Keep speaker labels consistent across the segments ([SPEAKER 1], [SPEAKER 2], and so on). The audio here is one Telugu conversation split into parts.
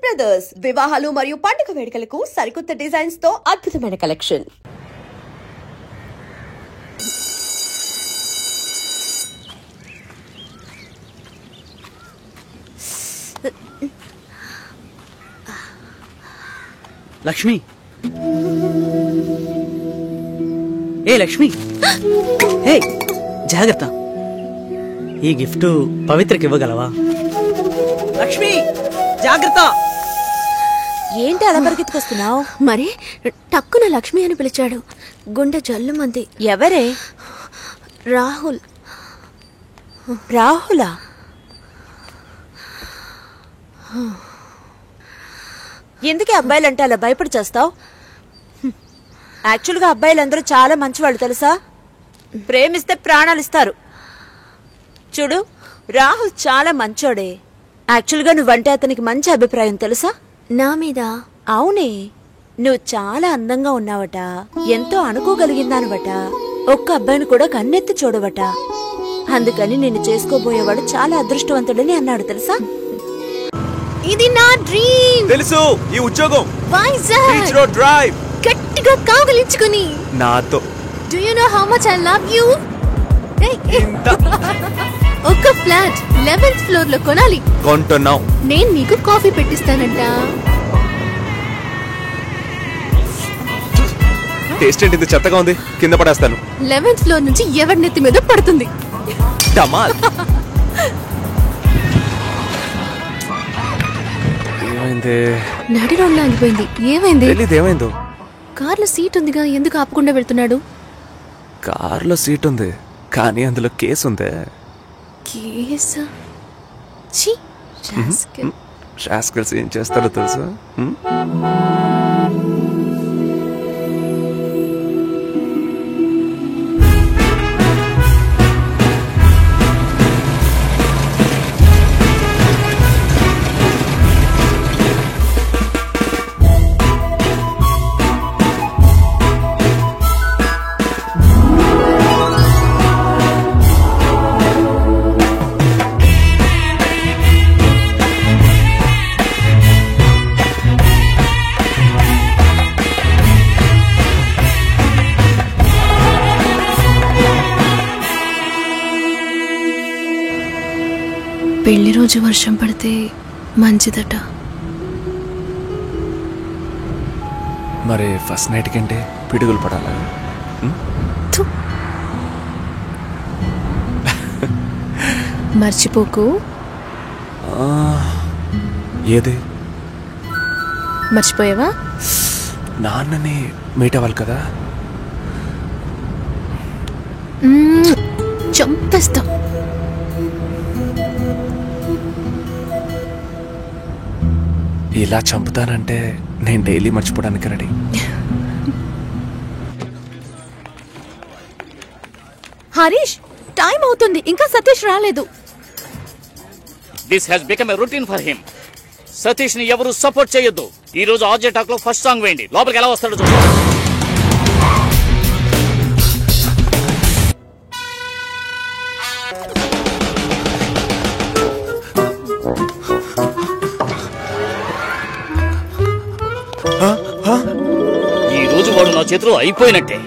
[SPEAKER 1] బ్రదర్స్ వివాహాలు మరియు పండుగ వేడుకలకు సరికొత్త డిజైన్స్ తో అద్భుతమైన కలెక్షన్.
[SPEAKER 2] లక్ష్మి, ఏ లక్ష్మి, ఏ జాగ్రత్త. ఈ గిఫ్ట్ పవిత్రకి ఇవ్వగలవా? లక్ష్మి జాగ్రత్త.
[SPEAKER 3] ఏంటి అలా పరిగెత్తుకొస్తున్నావు?
[SPEAKER 4] మరి టక్కున లక్ష్మి అని పిలిచాడు. గుండె జల్లుమంది.
[SPEAKER 3] ఎవరే?
[SPEAKER 4] రాహుల్.
[SPEAKER 3] రాహులా? ఎందుకే అబ్బాయిలంటే అలా భయపడి చేస్తావు? యాక్చువల్గా అబ్బాయిలందరూ చాలా మంచివాళ్ళు తెలుసా. ప్రేమిస్తే ప్రాణాలు ఇస్తారు. చూడు, రాహుల్ చాలా మంచోడే. యాక్చువల్గా నువ్వంటే అతనికి మంచి అభిప్రాయం తెలుసా?
[SPEAKER 4] నా మీద?
[SPEAKER 3] అవునే, నువ్వు చాలా అందంగా ఉన్నావట, ఎంతో అనుకోగలిగిందానువట, ఒక్క అబ్బాయిని కూడా కన్నెత్తి చూడవట. అందుకని నిన్ను చేసుకోబోయేవాడు చాలా అదృష్టవంతుడని అన్నాడు తెలుసా.
[SPEAKER 4] ఇది నా డ్రీమ్.
[SPEAKER 5] తెలుసు, ఈ ఉద్యోగం
[SPEAKER 4] వైజాగ్
[SPEAKER 5] బీచ్ రోడ్ డ్రైవ్
[SPEAKER 4] గట్టిగా కావలించుకుని
[SPEAKER 5] నాతో.
[SPEAKER 4] Do you know how much I love you? ఒక ఫ్లాట్ 11th ఫ్లోర్ లో కొనాలి.
[SPEAKER 5] కొంటున్నాం.
[SPEAKER 4] నేను నీకు కాఫీ పెట్టిస్తానంట.
[SPEAKER 5] టేస్ట్ ఏంటి ఇంత చెత్తగా ఉంది? కింద పడేస్తాను.
[SPEAKER 4] 11th ఫ్లోర్ నుంచి ఎవరి నెత్తి మీద పడుతుంది.
[SPEAKER 5] డమాల్. ఏమైంది?
[SPEAKER 4] నడి రోడ్లో ఆగిపోయింది. ఏమైంది?
[SPEAKER 5] తెలీదు ఏమైందో.
[SPEAKER 4] కార్లో సీట్ ఉందిగా, ఎందుకు ఆపకుండా వెళ్తున్నాడు?
[SPEAKER 5] కార్లో సీట్ ఉంది, కానీ అందులో కేసు ఉంది.
[SPEAKER 4] కేసా? ఛీ, రాస్కెల్.
[SPEAKER 5] రాస్కెల్స్ ఏం చేస్తారో తెలుసా?
[SPEAKER 4] పెళ్లి రోజు వర్షం పడితే మంచిదట.
[SPEAKER 5] మరి ఫస్ట్ నైట్ కంటే పిడుగులు పడాలా?
[SPEAKER 4] మర్చిపోకు.
[SPEAKER 5] ఏది?
[SPEAKER 4] మర్చిపోయావా?
[SPEAKER 5] నాన్నని మీట్ అవ్వాలి కదా.
[SPEAKER 4] చంపేస్తాం.
[SPEAKER 5] ఇలా చంపుతానంటే నేను డైలీ మర్చిపోవడానికి రెడీ.
[SPEAKER 4] హరీష్, టైం అవుతుంది, ఇంకా సతీష్ రాలేదు.
[SPEAKER 6] This has become a routine for him. Satish ని ఎవరు సపోర్ట్ చేయొద్దు. ఈ రోజు ఆర్జే టాక్ లో ఫస్ట్ సాంగ్ వేయండి. లోపలికి ఎలా వస్తాడో చూడండి. ఈ రోజు వాడు నా చేతిలో అయిపోయినట్టే.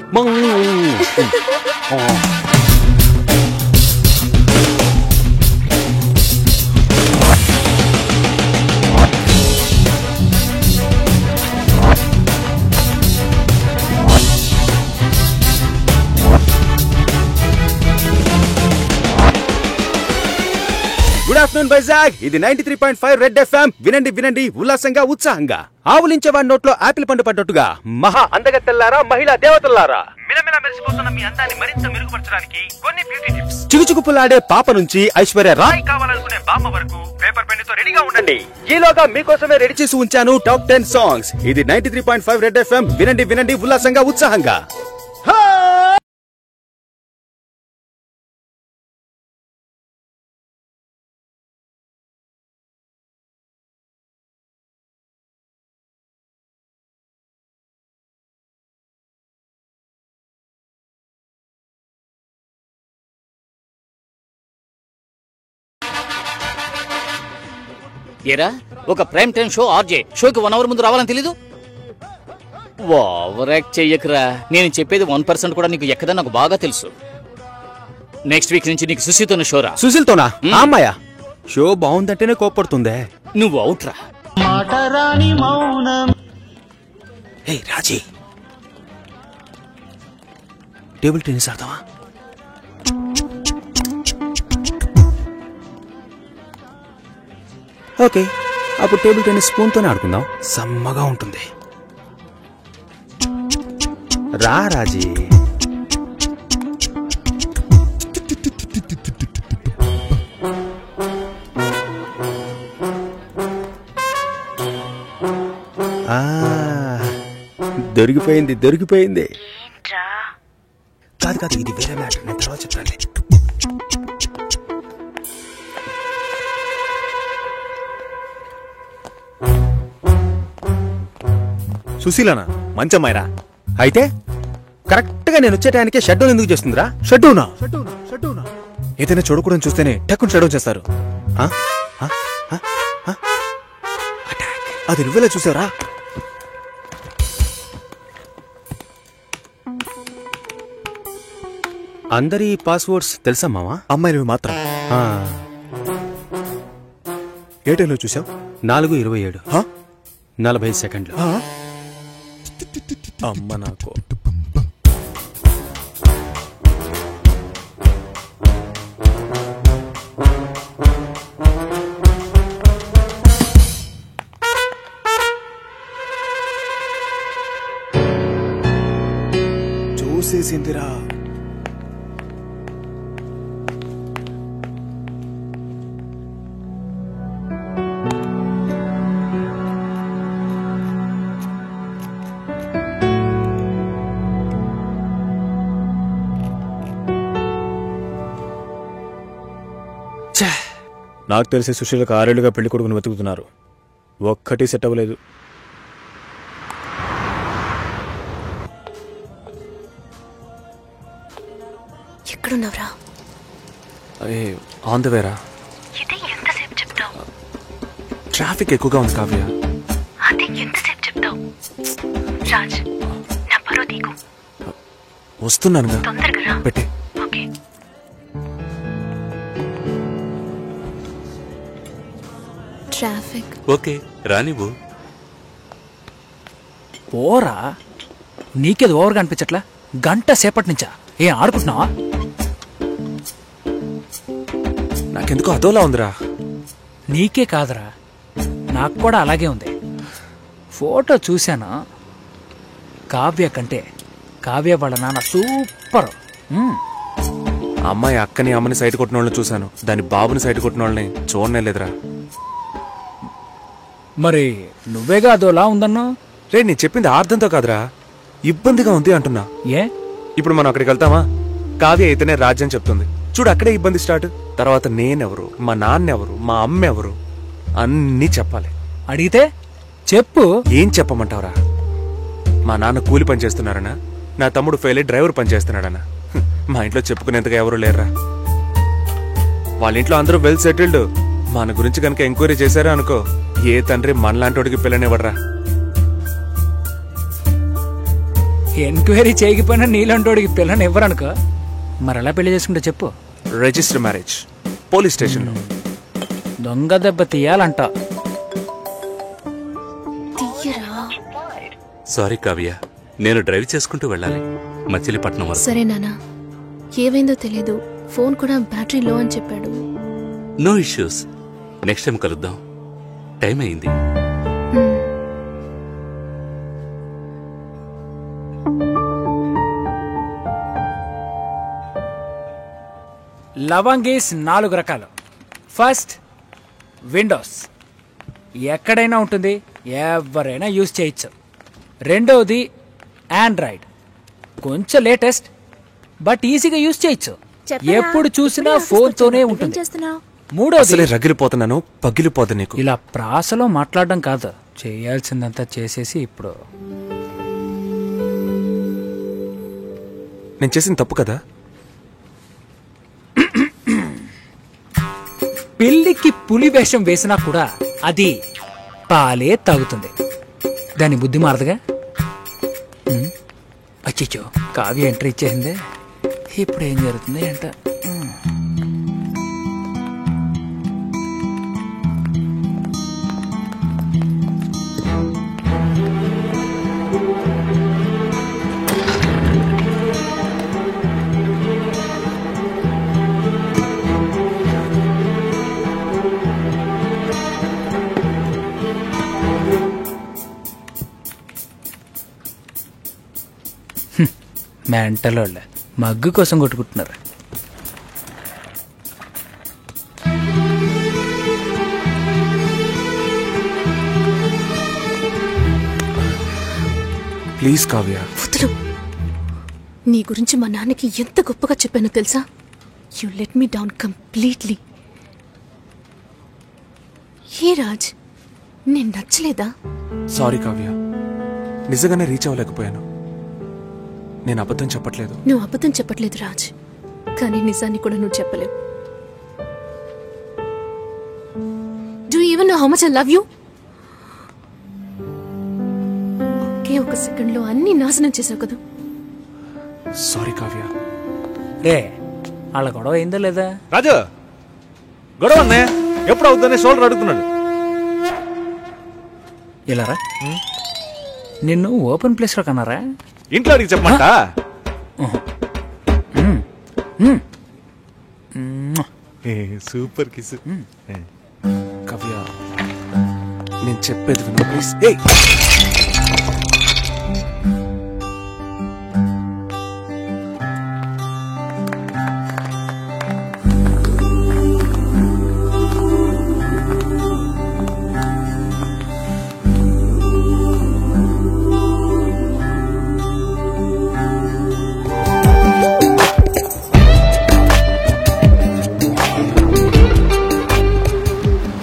[SPEAKER 7] Good afternoon Vizag. ఇది 93.5 రెడ్ ఎఫ్ఎం. వినండి వినండి ఉల్లాసంగా ఉత్సాహంగా. ఆవులించేవాడి నోట్లో ఆపిల్ పండు పడ్డట్టుగా మహా అందగత్తెల్లారా, మహిళా దేవతల్లారా, మిలమిల మెరిసిపోతున్న మీ అందాన్ని మరింత మెరుగుపరచడానికి కొన్ని బ్యూటీ టిప్స్. చిగుచుకుపులాడే పాప నుంచి ఐశ్వర్య రాయ్ కావాలనుకునే బామ్మ వరకు పేపర్ పెన్ తో రెడీగా ఉండండి. ఈలోగా మీకోసమే రెడీ చేసి ఉంచాను టాప్ 10 సాంగ్స్. ఇది 93.5 రెడ్ ఎఫ్ఎం. వినండి వినండి ఉల్లాసంగా ఉత్సాహంగా.
[SPEAKER 6] ఏరా ఒక ప్రైమ్ టైం షో ఆర్జే షోకి 1 అవర్ ముందు రావాలని తెలీదు? ఓవర్ యాక్ట్ చెయ్యకురా. నేను చెప్పేది 1% కూడా నీకు ఎక్కదని నాకు బాగా తెలుసు. నెక్స్ట్ వీక్ నుంచి నీకు సుశీతోనే షోరా.
[SPEAKER 7] సుశీల్తోనా? అమ్మాయా? షో బాగుందంటేనే కోపడుతుందే.
[SPEAKER 6] నువ్వు అవుట్రా.
[SPEAKER 7] హే రాజీ, టేబుల్ టెన్నిస్ ఆడతావా? ఓకే, అప్పుడు టేబుల్ టెన్నిస్ స్పూన్తోనే ఆడుకుందాం. సమ్మగా ఉంటుంది. రా రాజీ. దొరికిపోయింది దొరికిపోయింది. కాదు కాదు, ఇది వేరే మ్యాటర్, నేను తర్వాత చెప్తాను. సుశీలనా? మంచమ్మాయిరా. అయితే కరెక్ట్ గా నేను వచ్చే టైంకే షట్ డౌన్ ఎందుకు చేస్తుందిరా? షట్ డౌనా? ఏదైనా చూడకూడదని చూస్తేనే టక్కుని షట్ డౌన్ చేస్తారు. అది నువ్వెలా చూసారా? అందరి పాస్వర్డ్స్ తెలుసా మావా? అమ్మాయిలవి మాత్రం. ఏ టైంలో చూసావు? 4:27, 40 సెకండ్లు. అమ్మ నాకు. చూసేసిందిరా. నాకు తెలిసి సుశీలకు 6 ఏళ్లుగా పెళ్లి కొడుకుని వెతుకుతున్నారు. ఒక్కటి సెట్ అవ్వలేదు.
[SPEAKER 4] ఎక్కడున్నావురా?
[SPEAKER 5] అరే ఆన్ ద వేరా.
[SPEAKER 4] ఇది ఎంతసేపు చెప్తావు?
[SPEAKER 5] ట్రాఫిక్ ఎక్కువగా ఉంది కావ్య.
[SPEAKER 4] అది ఎంతసేపు చెప్తావు? రాజ్, నా పరువు తీకు.
[SPEAKER 5] వస్తున్నానుగా,
[SPEAKER 4] తొందరగా రా.
[SPEAKER 5] పెట్టే.
[SPEAKER 4] ఓకే. ట్రాఫిక్.
[SPEAKER 8] ఓకే రానివ్వు.
[SPEAKER 2] పోరా, నీకేది ఓవర్గా అనిపించట్లా? గంట సేపటి నుంచా ఏం ఆడుకుంటున్నావా?
[SPEAKER 5] నాకెందుకో అదోలా ఉందిరా.
[SPEAKER 2] నీకే కాదురా, నాకు కూడా అలాగే ఉంది. ఫోటో చూశాను. కావ్య కంటే కావ్య వాళ్ళ నాన్న సూపర్.
[SPEAKER 5] అమ్మాయి అక్కని అమ్మని సైట్ కొట్టిన వాళ్ళని చూశాను, దాని బాబుని సైట్ కొట్టిన వాళ్ళని చూడనే లేదురా.
[SPEAKER 2] మరి నువ్వేగా అదోలా ఉందన్నా?
[SPEAKER 5] రే, నేను చెప్పింది అర్థంతో కాదురా, ఇబ్బందిగా ఉంది అంటున్నా.
[SPEAKER 2] ఏ?
[SPEAKER 5] ఇప్పుడు మనం అక్కడికి వెళ్తామా? కావ్య అయితేనే రాజ్యం చెప్తుంది. చూడు, అక్కడే ఇబ్బంది స్టార్ట్. తర్వాత నేనెవరు, మా నాన్నెవరు, మా అమ్మ ఎవరు అన్నీ చెప్పాలి.
[SPEAKER 2] అడిగితే చెప్పు.
[SPEAKER 5] ఏం చెప్పమంటావురా? మా నాన్న కూలి పని చేస్తున్నారనా, నా తమ్ముడు ఫెయిల్ అయ్యి డ్రైవర్ పని చేస్తున్నాడనా? మా ఇంట్లో చెప్పుకునేంతగా ఎవరు లేరురా. వాళ్ళ ఇంట్లో అందరూ వెల్ సెటిల్డ్. మన గురించి కనుక ఎంక్వైరీ చేశారా అనుకో, ఏ తండ్రి మనలాంటి పిల్లనివ్వడరా.
[SPEAKER 2] ఎంక్వైరీ చేయకపోయినా నీలాంటోడికి పిల్లని ఇవ్వరనుకో. మరి ఎలా పెళ్లి చేసుకుంటే చెప్పు.
[SPEAKER 5] రిజిస్టర్ మ్యారేజ్, పోలీస్ స్టేషన్లో.
[SPEAKER 2] దొంగ దెబ్బ తీయాలంట.
[SPEAKER 8] సారీ కావ్య, నేను డ్రైవ్ చేసుకుంటూ వెళ్ళాలి మచిలీపట్నం వరకు.
[SPEAKER 4] సరే నాన్న, ఏమైందో తెలీదు. ఫోన్ కూడా బ్యాటరీ లో అని చెప్పాడు.
[SPEAKER 8] నో ఇష్యూస్, నెక్స్ట్ టైం కలుద్దాం. టైం అయింది.
[SPEAKER 2] లవంగీస్ 4 రకాలు. First, Windows. ఎక్కడైనా ఉంటుంది, ఎవరైనా యూజ్ చేయొచ్చు. రెండవది ఆండ్రాయిడ్, కొంచెం లేటెస్ట్ బట్ ఈజీగా యూజ్ చేయొచ్చు. ఎప్పుడు చూసినా ఫోన్తోనే ఉంటుంది. మూడోది,
[SPEAKER 5] రగిలిపోతున్నాను, పగిలిపోతుంది నీకు.
[SPEAKER 2] ఇలా ప్రాసలో మాట్లాడడం కాదు, చేయాల్సిందంతా చేసేసి ఇప్పుడు.
[SPEAKER 5] నేను చేసిన తప్పు కదా?
[SPEAKER 2] పిల్లికి పులి వేషం వేసినా కూడా అది పాలే తాగుతుంది. దాని బుద్ధి మారదుగా. అచ్చిచ్చో, కావ్య ఎంట్రీ ఇచ్చేసిందే. ఇప్పుడు ఏం జరుగుతుంది అంట. మెంటల్ వాళ్ళ మగ్గు కోసం కొట్టుకుంటున్నారు.
[SPEAKER 5] ప్లీజ్ కావ్య.
[SPEAKER 4] వదులు. నీ గురించి మా నాన్నకి ఎంత గొప్పగా చెప్పానో తెలుసా? You let me down completely. ఏ రాజ్, నేను నచ్చలేదా?
[SPEAKER 5] సారీ కావ్య, నిజంగానే రీచ్ అవ్వలేకపోయాను. నేను అబద్ధం చెప్పట్లేదు.
[SPEAKER 4] నువ్వు అబద్ధం చెప్పట్లేదు రాజ్, కానీ నిజాన్ని కూడా నువ్వు చెప్పలేవు. Do you even know how much I love you? ఒకే ఒక సెకండ్ లో అన్ని నాశనం చేసావు కదా.
[SPEAKER 5] సారీ కావ్య.
[SPEAKER 2] రే, వాళ్ళ గొడవ అయిందా లేదా?
[SPEAKER 7] రాజు, గొడవ ఎప్పుడు అవుతుందని షోల్డర్ అడుగుతున్నాడు.
[SPEAKER 2] ఇలారా, నిన్ను ఓపెన్ ప్లేస్ లో కన్నారా?
[SPEAKER 7] ఇంట్లో అడిగి చెప్పమంట. Super kiss.
[SPEAKER 5] కావ్య, నేను చెప్పేది విను ప్లీజ్.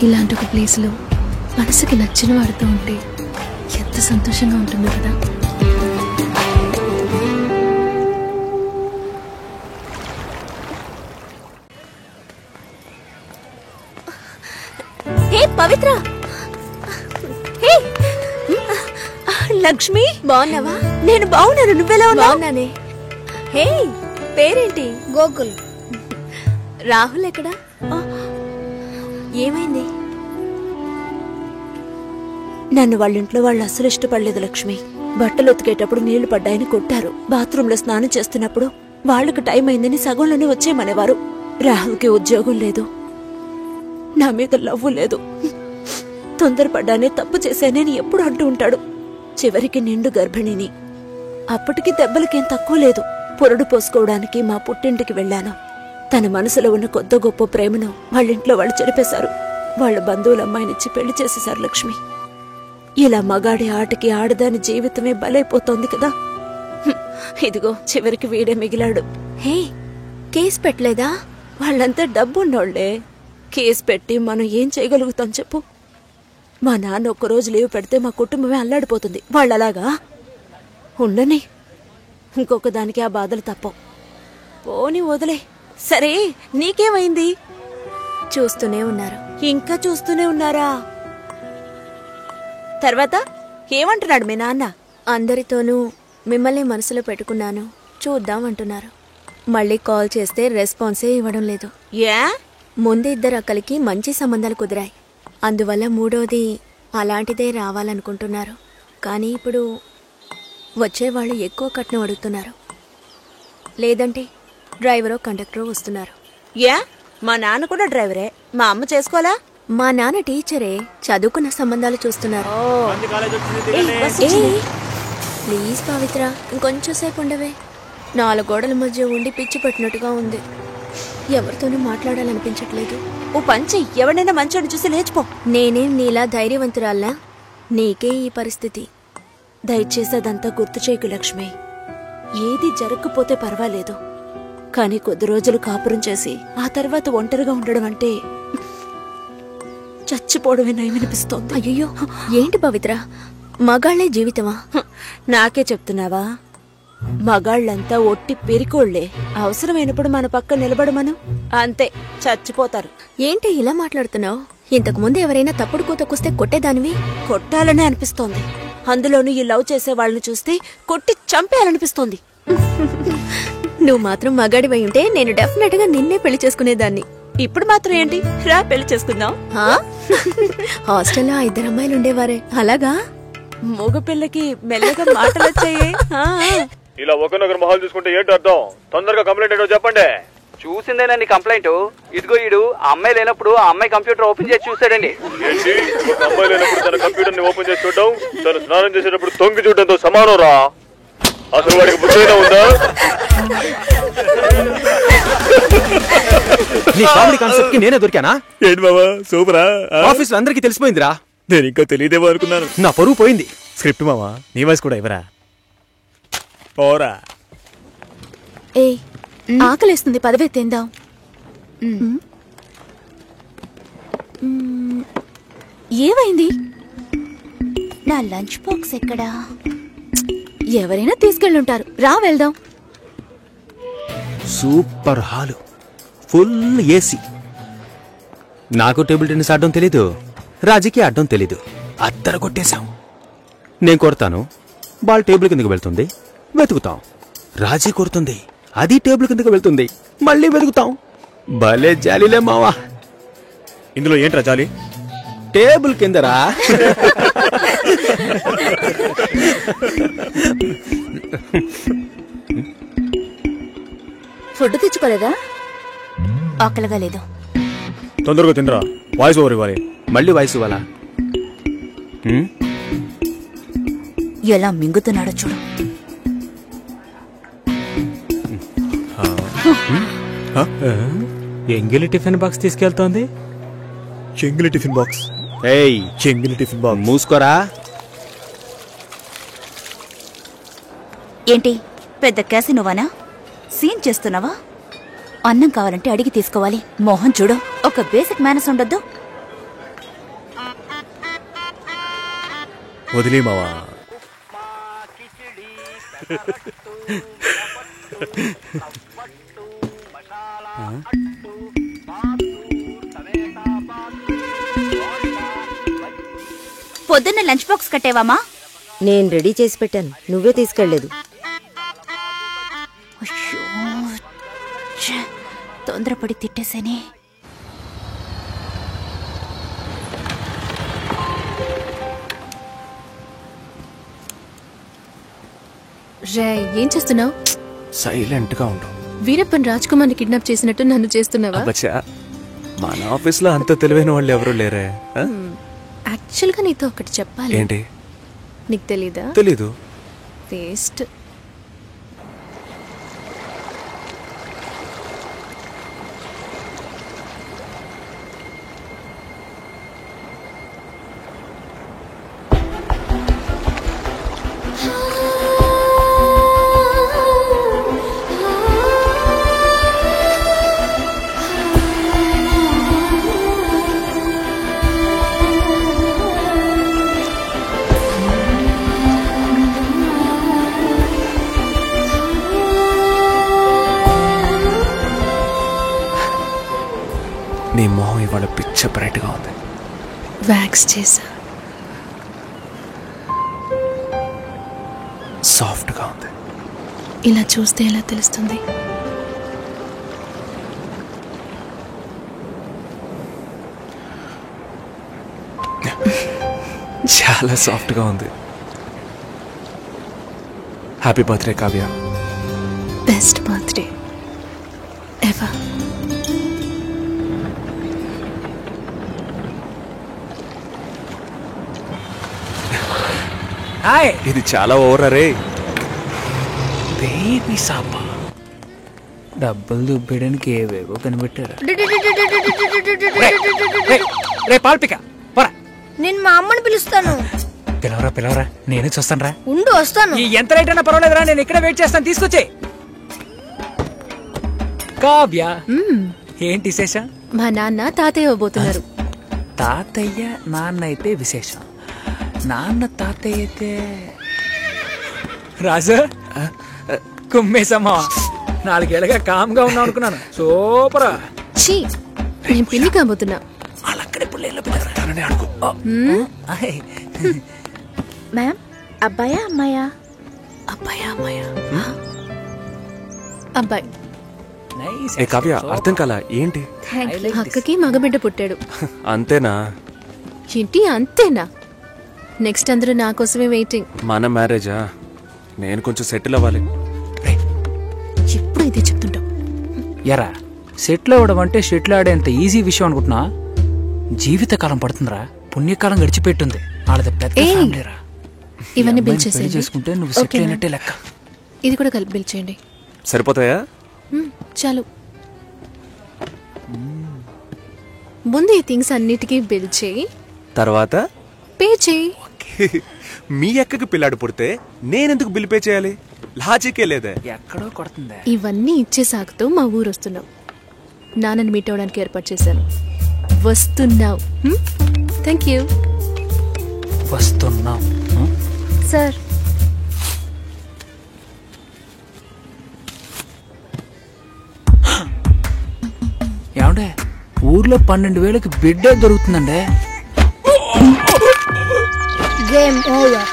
[SPEAKER 4] ఇలాంటి ఒక ప్లేస్ లో మనసుకి నచ్చిన వాడితో ఉంటే ఎంత సంతోషంగా ఉంటుందో కదా.
[SPEAKER 3] హే పవిత్ర, హే లక్ష్మి, బాగున్నావా? నేను బాగున్నాను, నువ్వెలా ఉన్నావు? బాగున్నానే. హే, పేరేంటి? గోకుల్. రాహుల్ ఎక్కడా? ఏమైంది? నన్ను వాళ్ళింట్లో వాళ్ళు అసలు ఇష్టపడలేదు లక్ష్మి. బట్టలు ఉతికేటప్పుడు నీళ్లు పడ్డాయని కొట్టారు. బాత్రూంలో స్నానం చేస్తున్నప్పుడు వాళ్లకు టైం అయిందని సగంలోనే వచ్చేయమనేవారు. రాహుల్కి ఉద్యోగం లేదు, నా మీద లవ్వు లేదు. తొందరపడ్డానే తప్పు చేశానని ఎప్పుడు అంటూ ఉంటాడు. చివరికి నిండు గర్భిణిని. అప్పటికి దెబ్బలకేం తక్కువ లేదు. పొరడు పోసుకోవడానికి మా పుట్టింటికి వెళ్లాను. తన మనసులో ఉన్న కొద్ది గొప్ప ప్రేమను వాళ్ళింట్లో వాళ్ళు చెరిపేశారు. వాళ్ళ బంధువుల అమ్మాయినిచ్చి పెళ్లి చేసేశారు లక్ష్మి. ఇలా మగాడి ఆటకి ఆడదాని జీవితమే బలైపోతోంది కదా. ఇదిగో చివరికి వీడే మిగిలాడు. హే, కేసు పెట్టలేదా? వాళ్ళంతా డబ్బున్నోళ్లే. కేసు పెట్టి మనం ఏం చేయగలుగుతాం చెప్పు? మా నాన్న ఒక్కరోజు లీవ్ పెడితే మా కుటుంబమే అల్లాడిపోతుంది. వాళ్ళలాగా ఉండని. ఇంకొక దానికి ఆ బాధలు తప్పవు. పోని వదిలే. సరే, నీకేమైంది? చూస్తూనే ఉన్నారు. ఇంకా చూస్తూనే ఉన్నారా? తర్వాత ఏమంటున్నాడు మీ నాన్న? అందరితోనూ మిమ్మల్ని మనసులో పెట్టుకున్నాను, చూద్దాం అంటున్నారు. మళ్ళీ కాల్ చేస్తే రెస్పాన్సే ఇవ్వడం లేదు. ఏ? ముందు ఇద్దరు అక్కలకి మంచి సంబంధాలు కుదిరాయి. అందువల్ల మూడోది అలాంటిదే రావాలనుకుంటున్నారు. కానీ ఇప్పుడు వచ్చేవాళ్ళు ఎక్కువ కట్నం అడుగుతున్నారు. లేదంటే డ్రైవరో కండక్టరో వస్తున్నారు. ఏ? మా నాన్న కూడా డ్రైవరే. మా అమ్మ చేసుకోవాలా? మా నాన్న టీచరే, చదువుకున్న సంబంధాలు చూస్తున్నారు. ప్లీజ్ పవిత్ర, ఇంకొంచెం సేపు ఉండవే. 4 గోడల మధ్య ఉండి పిచ్చి పెట్టినట్టుగా ఉంది. ఎవరితోనూ మాట్లాడాలనిపించట్లేదు. ఓ పంచి, ఎవడైనా మంచోడు చూసి లేచిపో. నేనేం నీలా ధైర్యవంతురాల్లా? నీకే ఈ పరిస్థితి. దయచేసి అదంతా గుర్తు చేయకు లక్ష్మి. ఏది జరగకపోతే పర్వాలేదు, కానీ కొద్ది రోజులు కాపురం చేసి ఆ తర్వాత ఒంటరిగా ఉండడం అంటే చచ్చిపోవడమే నయమనిపిస్తోంది. అయ్యో, ఏంటి పవిత్ర, మగాళ్లే జీవితమా? నాకే చెప్తున్నావా? మగాళ్ళంతా ఒట్టి పెరికోళ్లే. అవసరమైనప్పుడు మన పక్క నిలబడమను, అంతే చచ్చిపోతారు. ఏంటి ఇలా మాట్లాడుతున్నావు?
[SPEAKER 4] ఇంతకు ముందు ఎవరైనా తప్పుడు కూతకొస్తే కొట్టేదానివి.
[SPEAKER 3] కొట్టాలనే అనిపిస్తోంది. అందులోనూ ఈ లవ్ చేసే వాళ్ళని చూస్తే కొట్టి చంపేయాలనిపిస్తోంది.
[SPEAKER 4] నువ్వు మాత్రం మగాడివై ఉంటే నేను డెఫినెట్ గా నిన్నే పెళ్లి చేసుకునేదాన్ని.
[SPEAKER 3] ఇప్పుడు మాత్రం ఏంటి, రా పెళ్లి చేసుకుందాం.
[SPEAKER 4] హాస్టల్లో 2 అమ్మాయిలు ఉండేవారే, అలాగా?
[SPEAKER 3] మగ పిల్లకి మెల్లగా మాటలు వచ్చాయి.
[SPEAKER 5] ఇలా ఒకరినొకరు మొహాలు చూసుకుంటే ఏంటి అర్థం? తొందరగా కంప్లైంట్ ఏంటో చెప్పండి.
[SPEAKER 9] చూసిందేనండి కంప్లైంట్. ఇదిగో ఈడు ఆ అమ్మాయి లేనప్పుడు ఆ అమ్మాయి కంప్యూటర్ ఓపెన్ చేసి చూసాడండి.
[SPEAKER 5] ఏంటి, ఒక అమ్మాయి లేనప్పుడు తన కంప్యూటర్ ని ఓపెన్ చేసి చూడటం తను స్నానం చేసేటప్పుడు తొంగి చూడటంతో సమానం రా. అసలు వాడికి బుద్ధైనా ఉందా?
[SPEAKER 7] నీ కామెడీ కాన్సెప్ట్ కి నేనే దొరికానా?
[SPEAKER 5] ఏంటి బాబా సూపరా?
[SPEAKER 7] ఆఫీస్ లో అందరికీ తెలిసిపోయిందిరా.
[SPEAKER 5] నేను ఇంకా తెలియదేమో అనుకున్నాను.
[SPEAKER 7] నా పరువు పోయింది.
[SPEAKER 5] స్క్రిప్ట్ మావా, నీ వాయిస్ కూడా ఇవ్వరా? పోరా.
[SPEAKER 4] ఏ ఆకలేస్తుంది, పదవే తిందాం. ఏమైంది?
[SPEAKER 3] నా లంచ్ బాక్స్ ఎక్కడా?
[SPEAKER 4] ఎవరైనా తీసుకెళ్ళుంటారు, రా వెళ్దాం.
[SPEAKER 7] Super hall, full AC. నాకు టేబుల్ టెన్నిస్ ఆడడం తెలీదు, రాజీకి ఆడడం తెలీదు. అద్దర కొట్టేశాం. నేను కొడతాను, బాల్ టేబుల్ కిందకి వెళ్తుంది, వెతుకుతాం. రాజీ కొడుతుంది, అది టేబుల్ కిందకి వెళ్తుంది, మళ్ళీ వెతుకుతాం. భలే జాలీలే మావా.
[SPEAKER 5] ఇందులో ఏంట్రా జాలి?
[SPEAKER 7] టేబుల్ కిందరా.
[SPEAKER 3] ఫుడ్ తెచ్చుకోలేదా? ఆకలిగా లేదు.
[SPEAKER 5] తొందరగా తినరా, వాయిస్ ఓవర్ ఇవ్వాలి.
[SPEAKER 7] మళ్ళీ వాయిస్ ఇవ్వాలా?
[SPEAKER 3] ఎలా మింగుతున్నాడో చూడు.
[SPEAKER 2] ఎంగిలి టిఫిన్ బాక్స్ తీసుకెళ్తోంది.
[SPEAKER 5] చెంగిలి టిఫిన్ బాక్స్.
[SPEAKER 7] ఏయ్,
[SPEAKER 5] చెంగిలి టిఫిన్ బాక్స్.
[SPEAKER 7] మూసుకోరా.
[SPEAKER 3] ఏంటి పెద్ద క్యాసినోవానా? సీన్ చేస్తున్నావా? అన్నం కావాలంటే అడిగి తీసుకోవాలి. మోహన్ చూడు, ఒక బేసిక్ మేనస్ ఉండొద్దు.
[SPEAKER 5] వదిలే మావా.
[SPEAKER 3] పొద్దున్న లంచ్ బాక్స్ కట్టేవామా?
[SPEAKER 10] నేను రెడీ చేసి పెట్టాను, నువ్వే తీసుకెళ్లేదు.
[SPEAKER 3] తొందరపడి తిట్టేసేనే.
[SPEAKER 4] రే, ఏం చేస్తున్నావు?
[SPEAKER 5] సైలెంట్ గా ఉండు.
[SPEAKER 4] వీరప్పన్ రాజ్ కుమార్ని కిడ్నాప్ చేసినట్టు నన్ను చేస్తున్నావా?
[SPEAKER 5] అబ్బచ్చా, మన ఆఫీస్ లో అంత తెలివైన వాళ్ళు ఎవరు లేరే.
[SPEAKER 4] యాక్చువల్ గా నీతో ఒకటి చెప్పాలి.
[SPEAKER 5] ఏంటి?
[SPEAKER 4] నీకు తెలీదా?
[SPEAKER 5] తెలీదు.
[SPEAKER 4] వేస్ట్.
[SPEAKER 5] నీ మొహం ఇవాళ పిచ్చ బ్రైట్ గా ఉంది.
[SPEAKER 4] వ్యాక్స్ చేసా.
[SPEAKER 5] సాఫ్ట్ గా ఉంది.
[SPEAKER 4] ఇలా చూస్తే ఎలా తెలుస్తుంది?
[SPEAKER 5] చాలా సాఫ్ట్ గా ఉంది. Happy birthday Kavya.
[SPEAKER 4] Best birthday ever.
[SPEAKER 2] Hi.
[SPEAKER 5] ఇది చాలా ఓవర్ రే.
[SPEAKER 2] బేబీ సాపా డబ్బులు దుబ్బేయడానికి ఏవేవో కనిపెట్టారు. రే పాల్పిక పోరా.
[SPEAKER 11] నేను మా అమ్మని పిలుస్తాను.
[SPEAKER 2] పిలవరా పిలవరా, నేనే చూస్తాను రా.
[SPEAKER 11] ఉండు వస్తాను.
[SPEAKER 2] ఈ ఎంత రైట్ అయినా పర్వాలేదురా, నేను ఇక్కడ వెయిట్ చేస్తాను. తీసుకొచ్చే. కావ్య, ఏంటి విశేషం?
[SPEAKER 4] మా నాన్న తాతయ్య ఇవ్వబోతున్నారు.
[SPEAKER 2] తాతయ్య నాన్న అయితే విశేషం, నాన్న తాతయ్య అయితే రాజు కుమ్మేసమ్మా. 4 ఏళ్ళగా కామ్గా ఉన్నాం అనుకున్నాను. సూపరా.
[SPEAKER 4] ఛీ, నేను పిల్లి కాబోతున్నా.
[SPEAKER 2] వాళ్ళక్కడ ఇప్పుడు
[SPEAKER 5] తననే అడుగు.
[SPEAKER 3] మ్యామ్, అబ్బాయా అమ్మాయా?
[SPEAKER 4] అబ్బాయా అమ్మాయా? అబ్బాయి.
[SPEAKER 5] ఏ కావ్య, అర్థం కాలా ఏంటి?
[SPEAKER 4] అక్కకి మగబిడ్డ పుట్టాడు.
[SPEAKER 5] అంతేనా?
[SPEAKER 4] ఏంటి అంతేనా? నెక్స్ట్ అందరూ నా కోసమే వెయిటింగ్.
[SPEAKER 5] మన మ్యారేజా? నేను కొంచెం సెటిల్ అవ్వాలి.
[SPEAKER 4] ఎప్పుడు ఇదే చెప్తుంటావు.
[SPEAKER 2] ఎరా సెటిల్ అవ్వడం అంటే షెటిల్ ఆడేంత ఈజీ విషయం అనుకుంటున్నా? జీవితకాలం పడుతుందిరా. పుణ్యకాలం గడిచిపెట్టుంది. వాళ్ళది పెద్ద ఫ్యామిలీరా.
[SPEAKER 4] ఇవన్నీ బిల్
[SPEAKER 2] పెళ్లి చేసుకుంటే నువ్వు సెటిల్ అయినట్టే లెక్క.
[SPEAKER 4] ఇది కూడా కలిపి బిల్ చేయండి.
[SPEAKER 5] సరిపోతాయా?
[SPEAKER 4] చాలు. ముందు ఈ థింగ్స్ అన్నిటికీ బిల్ చేయి,
[SPEAKER 5] తర్వాత
[SPEAKER 4] పే చేయి.
[SPEAKER 5] మీ అక్కకి పిల్లాడు పుడితే నేనెందుకు బిల్ పే చేయాలి? లాజికే లేదే.
[SPEAKER 2] ఎక్కడో కొడుతుంది.
[SPEAKER 4] ఇవన్నీ ఇచ్చే సాగుతూ మా ఊరు వస్తున్నావు. నాన్నని మీట్ అవడానికి ఏర్పాటు చేశాను. వస్తున్నావు. Thank you.
[SPEAKER 2] వస్తున్నావు
[SPEAKER 3] సార్.
[SPEAKER 2] ఏమండే ఊర్లో 12,000కి బిడ్డ దొరుకుతుందండే.
[SPEAKER 11] Game over.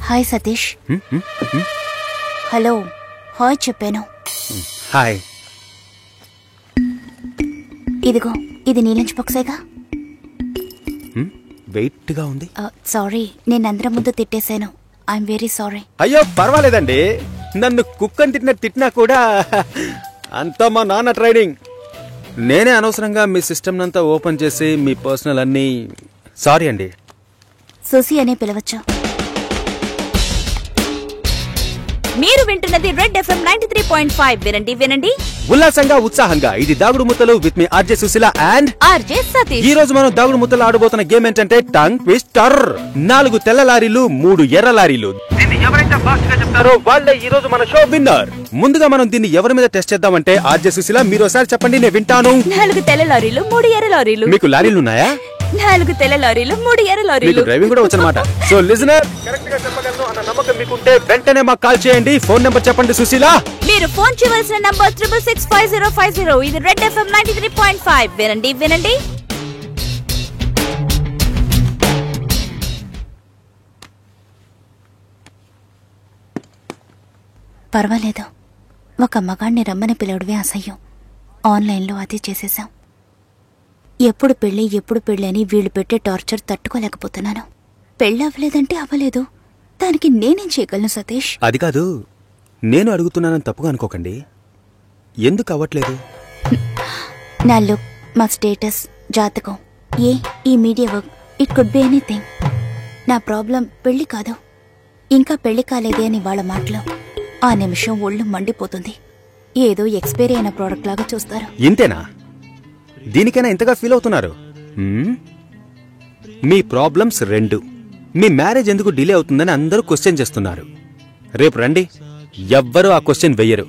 [SPEAKER 3] Hi Satish. Hello hi చెప్పాను.
[SPEAKER 7] హాయ్.
[SPEAKER 3] ఇదిగో ఇది నీ లంచ్ బాక్సేగా.
[SPEAKER 7] వెయిట్ గా ఉంది.
[SPEAKER 3] సారీ, నేను అందరం ముందు తిట్టేశాను. I'm very sorry.
[SPEAKER 7] అయ్యో పర్వాలేదండి. నన్ను కుక్కని తిట్టినా కూడా అంతా మా నాన్న ట్రైనింగ్. నేనే అనవసరంగా మీ సిస్టమ్ అంతా ఓపెన్ చేసి మీ పర్సనల్ అన్ని. సారీ అండి.
[SPEAKER 3] సుసి అనే పిలవచ్చు. మీరు వింటున్నది రెడ్ ఎఫ్ఎం 93.5. వినండి వినండి
[SPEAKER 7] ఉల్లాసంగా ఉత్సాహంగా. ఇది దాగుడు ముత్తలు with me RJ Sushila and
[SPEAKER 3] RJ Satish.
[SPEAKER 7] ఈ రోజు మనం దాగుడు ముత్తలు ఆడబోతున్న గేమ్ ఏంటంటే టంగ్ ట్విస్టర్. 4 తెల్ల లారీలు 3 ఎర్ర లారీలు. దీన్ని ఎవరైతే ఫాస్ట్ గా చెప్తారో వాళ్ళే ఈ రోజు మన షో విన్నర్. ముందుగా మనం దీన్ని ఎవరి మీద టెస్ట్ చేద్దామంటే ఆర్జే సుశీల మీరు ఒకసారి చెప్పండి, నేను వింటాను.
[SPEAKER 3] 4 తెల్ల లారీలు 3 ఎర్ర లారీలు.
[SPEAKER 7] మీకు లారీలు ఉన్నాయా?
[SPEAKER 3] 4 తెల్ల లారీలు 3 ఎర్ర లారీలు.
[SPEAKER 7] మీకు డ్రైవింగ్ కూడా వచ్చనమాట. సో లిజనర్, కరెక్ట్ గా చెప్పగలను అన్న నమ్మకం మీకుంటే వెంటనే మాకు కాల్ చేయండి. ఫోన్ నెంబర్ చెప్పండి సుశీల.
[SPEAKER 3] మీరు ఫోన్ చేయవలసిన నంబర్ 66655050. ఇది రెడ్ ఎఫ్ఎం 93.5. వినండి వినండి. పర్వాలేదు, ఒక మగాణ్ణి రమ్మని పిలవడమే అసహ్యం. ఆన్లైన్లో అది చేసేసాం. ఎప్పుడు పెళ్ళి అని వీళ్ళు పెట్టే టార్చర్ తట్టుకోలేకపోతున్నాను. పెళ్ళి అవ్వలేదంటే అవ్వలేదు, దానికి నేనేం చేయగలను సతీష్?
[SPEAKER 7] అది కాదు, నేను అడుగుతున్నానని తప్పుగా అనుకోకండి. ఎందుకు అవ్వట్లేదు?
[SPEAKER 3] నా లుక్, మా స్టేటస్, జాతకం, ఈ media work, it could be anything. నా ప్రాబ్లం పెళ్లి కాదు, ఇంకా పెళ్లి కాలేదే అని వాళ్ళ మాటలు. ఆ నిమిషం ఒళ్ళు మండిపోతుంది. ఏదో ఎక్స్పైరీ అయిన ప్రోడక్ట్ లాగా చూస్తారు.
[SPEAKER 7] ఇంతేనా? దీనికైనా ఇంతగా ఫీల్ అవుతున్నారు? మీ ప్రాబ్లమ్స్ 2. మీ మ్యారేజ్ ఎందుకు డిలే అవుతుందని అందరూ క్వశ్చన్ చేస్తున్నారు. రేపు రండి, ఎవ్వరూ ఆ క్వశ్చన్ వెయ్యరు.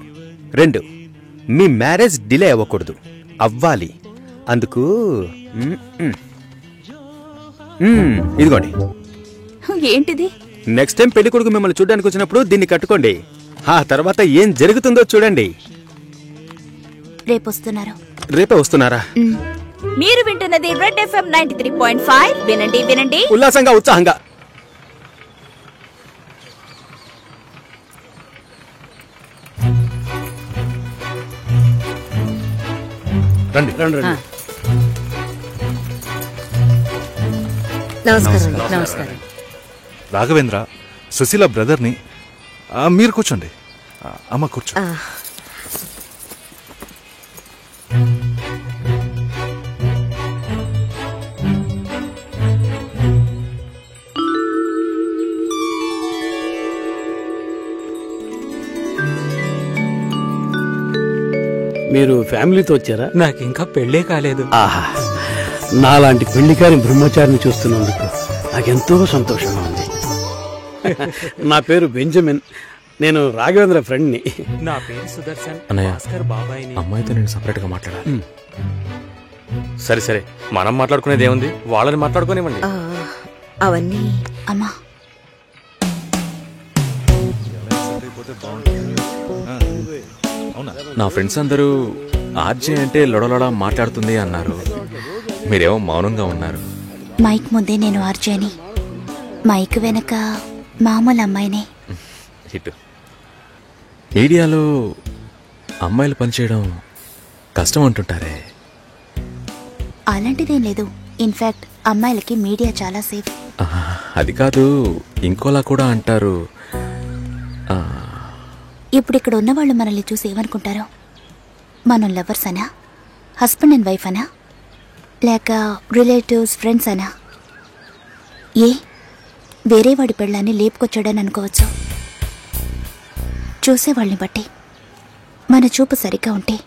[SPEAKER 7] 2, మీ మ్యారేజ్ డిలే అవ్వకూడదు, అవ్వాలి. అందుకు ఇదిగోండి.
[SPEAKER 3] ఏంటిది?
[SPEAKER 7] నెక్స్ట్ టైం పెళ్లి కొడుకు మిమ్మల్ని చూడడానికి వచ్చినప్పుడు దీన్ని కట్టుకోండి. ఆ తర్వాత ఏం జరుగుతుందో చూడండి.
[SPEAKER 3] రేపొస్తున్నారు.
[SPEAKER 7] రేపే వస్తున్నారా?
[SPEAKER 3] మీరు వింటున్నది రెడ్ ఎఫ్ఎం 93.5. వినండి వినండి
[SPEAKER 7] ఉల్లాసంగా ఉత్సాహంగా.
[SPEAKER 5] రండి రండి.
[SPEAKER 10] నమస్కారం.
[SPEAKER 12] రాఘవేంద్ర, సుశీల బ్రదర్ని. మీరు కూర్చోండి. అమ్మ కూర్చో.
[SPEAKER 13] మీరు ఫ్యామిలీతో వచ్చారా?
[SPEAKER 2] నాకు ఇంకా పెళ్ళే కాలేదు.
[SPEAKER 13] ఆహా, నాలాంటి పెళ్లికారి బ్రహ్మచారిని చూస్తున్నందుకు నాకెంతో సంతోషంగా ఉంది. నా పేరు బెంజమిన్, నేను రాఘవేంద్ర ఫ్రెండ్ని.
[SPEAKER 2] నా పేరు సుదర్శన్.
[SPEAKER 5] అన్నయ్య,
[SPEAKER 2] బాబాయ్ని.
[SPEAKER 5] అమ్మాయితో నేను సపరేట్ గా మాట్లాడాలి. సరే సరే, మనం మాట్లాడుకునేది ఏముంది, వాళ్ళని మాట్లాడుకోనివ్వండి.
[SPEAKER 10] అవన్నీ
[SPEAKER 3] అమ్మా
[SPEAKER 5] నా ఫ్రెండ్స్ అందరూ ఆర్జే అంటే లొడలొడ మాట్లాడుతుంది అన్నారు. మీరేమో మౌనంగా ఉన్నారు.
[SPEAKER 3] మైక్ ముందే నేను ఆర్జేని, మైక్ వెనక మామూలు అమ్మాయినే.
[SPEAKER 5] ఇటు మీడియాలో అమ్మాయిలు పనిచేయడం కష్టం అంటుంటారే.
[SPEAKER 3] అలాంటిదేం లేదు. ఇన్ఫాక్ట్ అమ్మాయిలకి మీడియా చాలా సేఫ్.
[SPEAKER 5] అది కాదు, ఇంకోలా కూడా అంటారు.
[SPEAKER 3] ఇప్పుడు ఇక్కడ ఉన్న వాళ్ళు మనల్ని చూసి ఏమనుకుంటారో? మనం లవర్స్ అనా, హస్బెండ్ అండ్ వైఫ్ అనా, లేక రిలేటివ్స్, ఫ్రెండ్స్ అనా? వేరే వాడి పెళ్ళాన్ని లేపుకొచ్చాడని అనుకోవచ్చు. చూసేవాళ్ళని బట్టి మన చూపు సరిగ్గా ఉంటే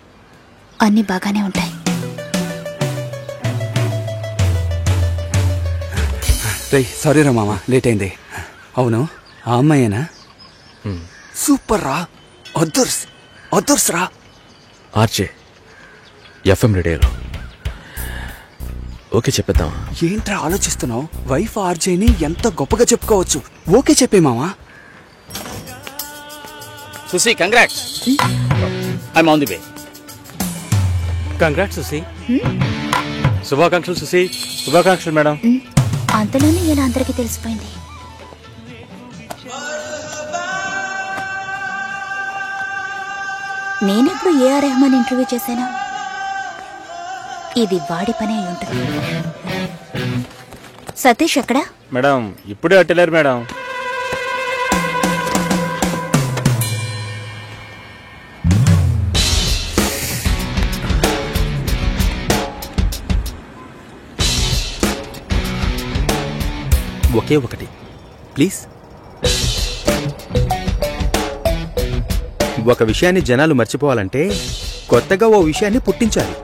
[SPEAKER 3] అన్నీ బాగానే ఉంటాయి.
[SPEAKER 14] సారీ రా మామ, లేట్ అయింది. అవును, ఆ అమ్మాయేనా? సూపర్ రా, అదర్స్ రా.
[SPEAKER 5] ఆర్జే ఎఫ్ఎం రేడియోలో ఓకే చెప్పేద్దాం.
[SPEAKER 14] ఏంట్రా ఆలోచిస్తున్నావు? వైఫ్ ఆర్జేని ఎంత గొప్పగా చెప్పుకోవచ్చు. ఓకే చెప్పే మామా.
[SPEAKER 6] Susi, congrats. I'm on the way.
[SPEAKER 9] Congrats Susi. శుభాకాంక్షలు సుసి. శుభాకాంక్షలు మేడం.
[SPEAKER 3] అంతలోనే ఇలా అందరికీ తెలిసిపోయింది. నేనెప్పుడు ఏఆర్ రెహమాన్ ఇంటర్వ్యూ చేశాను? ఇది వాడి పని అయి ఉంటుంది. సతీష్ ఎక్కడా?
[SPEAKER 9] మేడం ఇప్పుడే అట్టలేరు మేడం.
[SPEAKER 7] ఒకే ఒకటి ప్లీజ్. ఒక విషయాన్ని జనాలు మర్చిపోవాలంటే కొత్తగా ఓ విషయాన్ని పుట్టించాలి.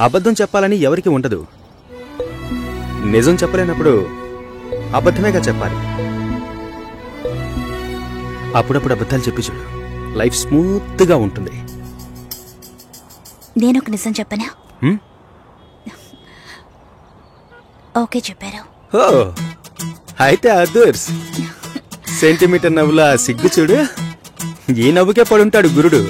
[SPEAKER 7] అబద్ధం చెప్పాలని ఎవరికి ఉండదు. నిజం చెప్పలేనప్పుడు అబద్ధమేగా చెప్పాలి. అప్పుడప్పుడు అబద్ధాలు చెప్పి చూడు, లైఫ్ స్మూత్గా ఉంటుంది.
[SPEAKER 3] నేనొక నిజం చెప్పనా? ఓకే చెప్పారు.
[SPEAKER 7] అయితే అదర్స్. సెంటీమీటర్ నవ్వులా సిగ్గు చూడు, ఈ నవ్వుకే పడుంటాడు గురుడు.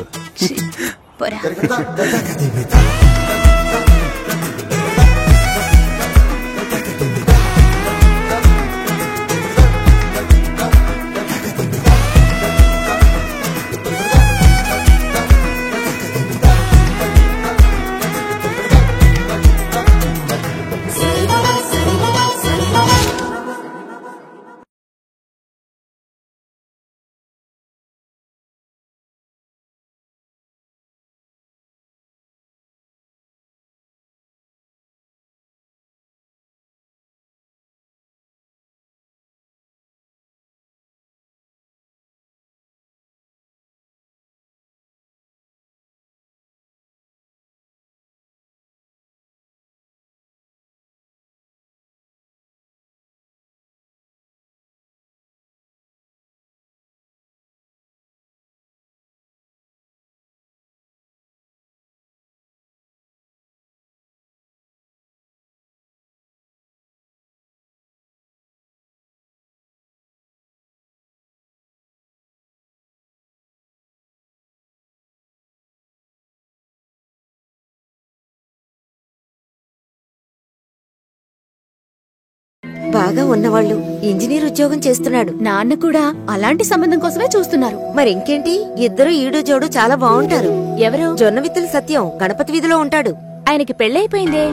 [SPEAKER 10] బాగా ఉన్నవాళ్ళు ఇంజనీర్ ఉద్యోగం చేస్తున్నాడు.
[SPEAKER 4] నాన్న కూడా అలాంటి సంబంధం కోసమే చూస్తున్నారు.
[SPEAKER 10] మరి ఇంకేంటి, ఇద్దరు ఈడు జోడు చాలా బాగుంటారు.
[SPEAKER 4] ఎవరు?
[SPEAKER 10] జొన్న విత్తుల సత్యం గణపతి వీధిలో ఉంటాడు.
[SPEAKER 4] ఆయనకి పెళ్ళైపోయిందే.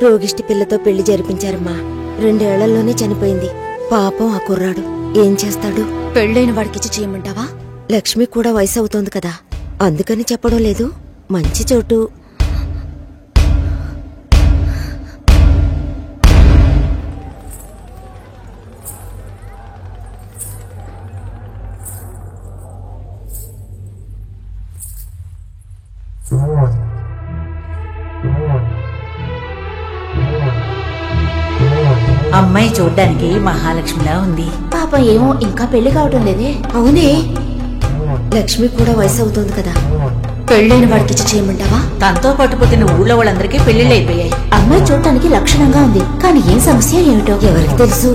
[SPEAKER 10] రోగిష్టి పిల్లతో పెళ్లి జరిపించారమ్మా. 2 ఏళ్లలోనే చనిపోయింది. పాపం ఆ కుర్రాడు ఏం చేస్తాడు?
[SPEAKER 4] పెళ్ళైన వాడికిచ్చి చేయమంటావా?
[SPEAKER 10] లక్ష్మి కూడా వయసు అవుతోంది కదా, అందుకని చెప్పడం లేదు. మంచి చోటు.
[SPEAKER 15] అమ్మాయి చూడ్డానికి మహాలక్ష్మిలా ఉంది.
[SPEAKER 10] పాపం ఏమో ఇంకా పెళ్లి కావటం లేదే. అవునే, లక్ష్మి కూడా వయసు అవుతుంది కదా. పెళ్ళైన వాడికి ఇచ్చి చేయమంటావా?
[SPEAKER 15] తనతో పట్టుకుతున్న ఊళ్ళో వాళ్ళందరికీ పెళ్లిళ్ళు అయిపోయాయి.
[SPEAKER 10] అమ్మాయి చూడటానికి లక్షణంగా ఉంది, కానీ ఏం సమస్య ఏమిటో ఎవరికి తెలుసు.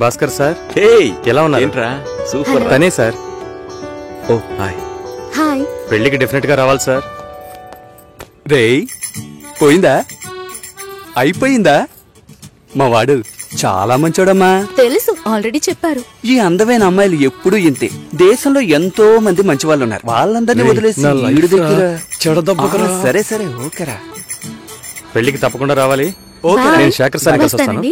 [SPEAKER 7] భాస్కర్ సార్, ఎలా ఉన్నారు? ఏంట్రా సూపర్. తనే సార్. ఓ హాయ్.
[SPEAKER 4] హాయ్.
[SPEAKER 7] పెళ్లికి డెఫినెట్ గా రావాలి సార్. రేయ్, పోయిందా? అయిపోయిందా? మా వాడు చాలా మంచోడమ్మా.
[SPEAKER 4] తెలుసు, ఆల్రెడీ చెప్పారు.
[SPEAKER 14] ఈ అందమైన అమ్మాయిలు ఎప్పుడూ ఇంతే. దేశంలో ఎంతో మంది మంచి వాళ్ళు ఉన్నారు. వాళ్ళందరినీ వదిలేసి ఈడు దగ్గర సరే సరే ఓకేరా.
[SPEAKER 7] పెళ్లికి తప్పకుండా రావాలి.
[SPEAKER 4] ఓకే,
[SPEAKER 7] నేను శేఖర్ సార్ కోసం వస్తాను.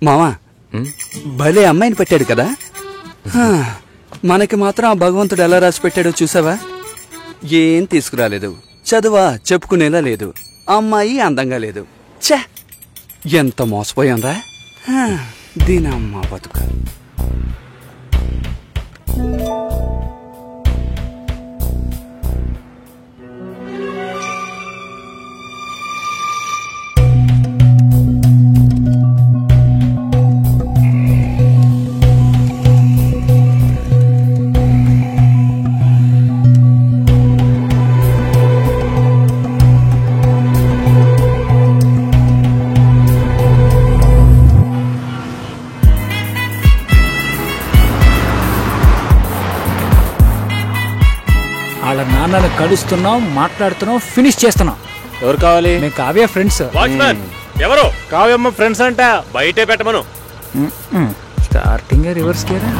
[SPEAKER 14] మామా, భలే అమ్మాయిని పెట్టాడు కదా. మనకి మాత్రం ఆ భగవంతుడు ఎలా రాసి పెట్టాడో చూసావా? ఏం తీసుకురాలేదు, చదువా చెప్పుకునేలా లేదు, అమ్మాయి అందంగా లేదు. ఛే, ఎంత మోసపోయాం రా. దీనమ్మ బతుక.
[SPEAKER 2] వాళ్ళ నాన్నని కలుస్తున్నాం, మాట్లాడుతున్నాం, ఫినిష్ చేస్తున్నాం.
[SPEAKER 5] ఎవరు కావాలి?
[SPEAKER 2] మేము కావ్య ఫ్రెండ్స్.
[SPEAKER 5] వాచ్మ్యాన్ ఎవరు? కావ్యమ్మ ఫ్రెండ్స్ అంట, బయటే పెట్టమను.
[SPEAKER 2] స్టార్టింగ్ రివర్స్ గేరా.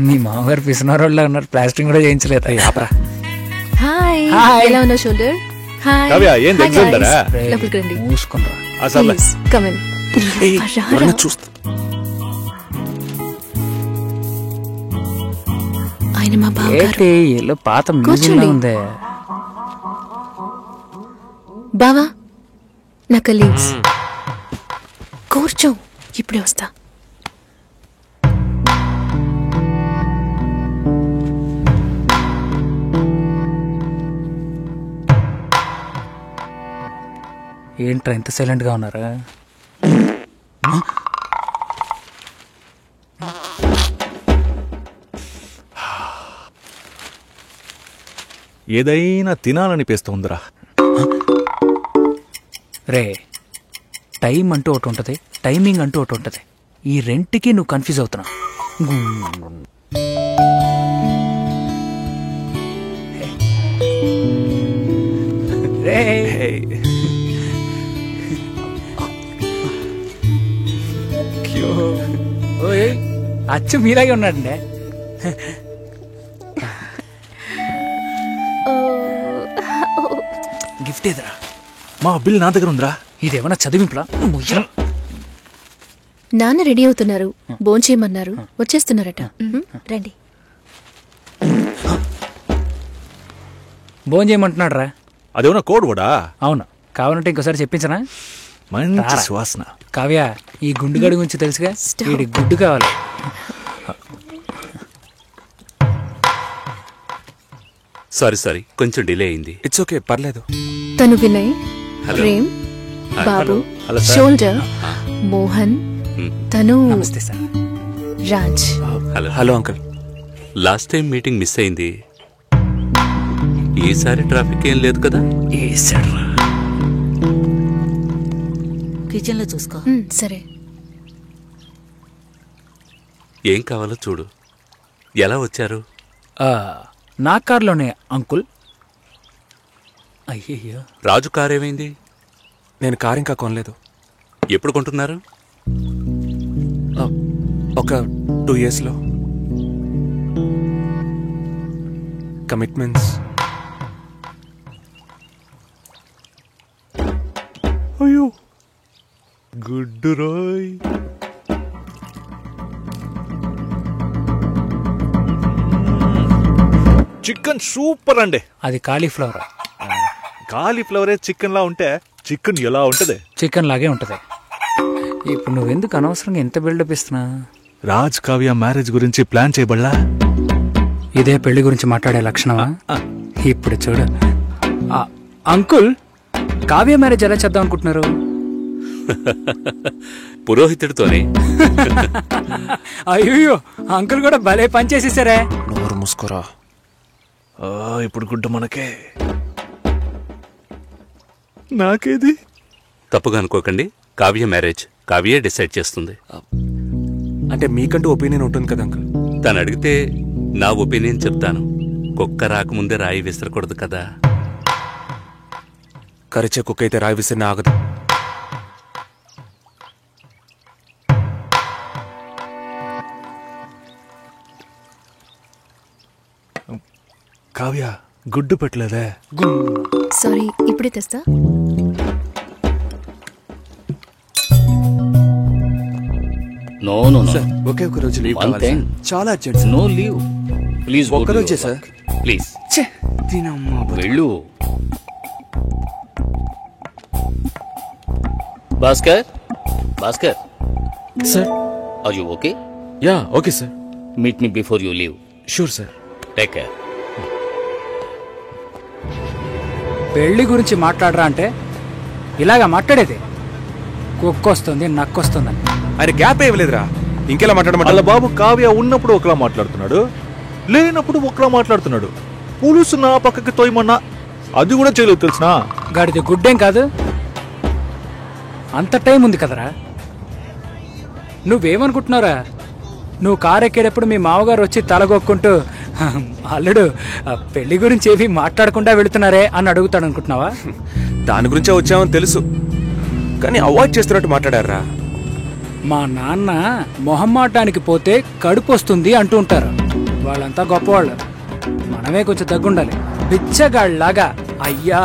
[SPEAKER 2] మీ మామగారు పిసినారోళ్ళ ఉన్నారు, ప్లాస్టింగ్ కూడా చేయించలేదు.
[SPEAKER 4] హాయ్, ఎలా ఉన్నా షోల్డర్? హాయ్.
[SPEAKER 12] కావ్య, ఏం ఎగ్జామ్ దరా?
[SPEAKER 4] లోపలికి రండి.
[SPEAKER 2] మూసుకుంటా.
[SPEAKER 4] Please come in.
[SPEAKER 12] చూస్తా.
[SPEAKER 4] ఆయన మా బావగారు.
[SPEAKER 2] ఏలో పాత మ్యూజియం ఉందే.
[SPEAKER 4] బావా, నా కలీగ్స్. కూర్చో, ఇప్పుడే వస్తా.
[SPEAKER 2] ఏంట్రా ఇంత సైలెంట్ గా ఉన్నారా?
[SPEAKER 12] ఏదైనా తినాలనిపిస్తోందిరా.
[SPEAKER 2] రే, టైం అంటూ ఒకటి ఉంటుంది, టైమింగ్ అంటూ ఒకటి ఉంటుంది. ఈ రెంట్కి నువ్వు కన్ఫ్యూజ్ అవుతున్నావు. అచ్చు మీలాగే ఉన్నాడండి. గిఫ్ట్ ఏదరా?
[SPEAKER 12] మా బిల్ నా దగ్గర ఉందిరా.
[SPEAKER 2] ఇదేమన్నా చదివింపులా?
[SPEAKER 4] నాన్న రెడీ అవుతున్నారు, భోంచేయమన్నారు, వచ్చేస్తున్నారట. రండి.
[SPEAKER 2] భోంచేయమంటున్నాడు రా.
[SPEAKER 12] అదేమన్నా కోడ్ కూడా?
[SPEAKER 2] అవును, కావాలంటే ఇంకోసారి చెప్పించనా?
[SPEAKER 12] మంచి సువాసన.
[SPEAKER 2] కావ్య, ఈ గుండుగడి గురించి తెలుసుగా, వీడి గుడ్డు కావాలి.
[SPEAKER 8] సారీ, కొంచెం డిలే అయింది.
[SPEAKER 5] ఇట్స్ ఓకే, పర్లేదు.
[SPEAKER 4] తను వినయ్, ప్రేమ్, బాబు, షోల్డర్, మోహన్, తను Raj.
[SPEAKER 8] Hello uncle. Last time meeting miss అయింది. ఈసారి ట్రాఫిక్ ఏం లేదు కదా?
[SPEAKER 15] కిచెన్ లో చూసుకో.
[SPEAKER 4] సరే.
[SPEAKER 8] ఏం కావాలో చూడు. ఎలా వచ్చారు?
[SPEAKER 2] నా కార్లోనే అంకుల్. అయ్యయ్యో,
[SPEAKER 8] రాజు కార్ ఏమైంది?
[SPEAKER 5] నేను కార్ ఇంకా కొనలేదు.
[SPEAKER 8] ఎప్పుడు కొంటున్నారు?
[SPEAKER 5] ఒక 2 years లో. కమిట్మెంట్స్.
[SPEAKER 12] అయ్యో, గుడ్డు రోయ్. చికెన్ సూపర్ అండి.
[SPEAKER 2] అది కాలీఫ్లవర్.
[SPEAKER 12] కాలీఫ్లవరే చికెన్ లా ఉంటే చికెన్ ఎలా ఉంటది?
[SPEAKER 2] చికెన్ లాగే ఉంటది. ఇప్పుడు నువ్వెందుకు అనవసరంగా ఎంత బిల్డప్ ఇస్తున్నా?
[SPEAKER 12] రాజ్ కావ్య మ్యారేజ్ గురించి ప్లాన్ చేయబడలా?
[SPEAKER 2] ఇదే పెళ్లి గురించి మాట్లాడే లక్షణమా? ఇప్పుడు చూడు. అంకుల్, కావ్య మ్యారేజ్ ఎలా చేద్దాం అనుకుంటున్నారు?
[SPEAKER 8] పురోహితుడితోనే.
[SPEAKER 2] అయ్యో, అంకుల్ కూడా భలే పని చేసేసారే.
[SPEAKER 5] నోరు మూసుకోరా.
[SPEAKER 12] ఇప్పుడు గుడ్డ మనకే. నాకేది?
[SPEAKER 8] తప్పుగా అనుకోకండి, కావ్య మ్యారేజ్ కావ్యే డిసైడ్ చేస్తుంది.
[SPEAKER 5] అంటే మీకంటూ ఒపీనియన్ ఉంటుంది కదా అంకుల్.
[SPEAKER 8] తను అడిగితే నా ఒపీనియన్ చెప్తాను. కుక్క రాకముందే రాయి విసరకూడదు కదా.
[SPEAKER 5] కరిచే కుక్క అయితే రాయి విసిరిన ఆగదు.
[SPEAKER 12] కావ్య గుడ్డు పెట్టలేదే?
[SPEAKER 4] సారీ, ఇప్పుడే తెస్తా.
[SPEAKER 6] No no no.
[SPEAKER 14] ఒకే ఒక రోజు లీవ్
[SPEAKER 6] One
[SPEAKER 14] కావాలి
[SPEAKER 6] thing.
[SPEAKER 14] సార్. చాలా అర్జెంట్.
[SPEAKER 6] No leave please.
[SPEAKER 14] ఒక్క రోజే సార్.
[SPEAKER 6] ప్లీజ్
[SPEAKER 14] దీనమ్మా
[SPEAKER 6] వెళ్ళు. Bhaskar, Bhaskar
[SPEAKER 5] sir.
[SPEAKER 6] Are you okay?
[SPEAKER 5] Ya okay sir.
[SPEAKER 6] Meet me before you leave.
[SPEAKER 5] Sure sir.
[SPEAKER 6] Take care.
[SPEAKER 2] పెళ్లి గురించి మాట్లాడరా అంటే ఇలాగా మాట్లాడేది. కుక్కొస్తుంది, నక్కొస్తుందని.
[SPEAKER 5] ఆయన గ్యాప్ ఇవ్వలేదురా, ఇంకెలా మాట్లాడమంట?
[SPEAKER 12] వాళ్ళ బాబు కావ్య ఉన్నప్పుడు ఒకలా మాట్లాడుతున్నాడు, లేనప్పుడు ఒకలా మాట్లాడుతున్నాడు. పులుసు నా పక్కకి తోయమన్నా అది కూడా చేయలేదు తెలుసునా?
[SPEAKER 2] గాడిది గుడ్డేం కాదు, అంత టైం ఉంది కదరా. నువ్వేమనుకుంటున్నారా? నువ్వు కారు ఎక్కేటప్పుడు మీ మామగారు వచ్చి తలగొక్కుంటూ అల్లుడు పెళ్లి గురించి ఏవి మాట్లాడకుండా వెళుతున్నారే అని అడుగుతాడు అనుకుంటున్నావా?
[SPEAKER 5] దాని గురించే వచ్చామని తెలుసు, కానీ అవాయిడ్ చేస్తున్నట్టు మాట్లాడారా.
[SPEAKER 2] మా నాన్న మొహమ్మాటానికి పోతే కడుపు వస్తుంది అంటూ ఉంటారు. వాళ్ళంతా గొప్పవాళ్ళు, మనమే కొంచెం తగ్గుండాలి. బిచ్చగాళ్ళలాగా అయ్యా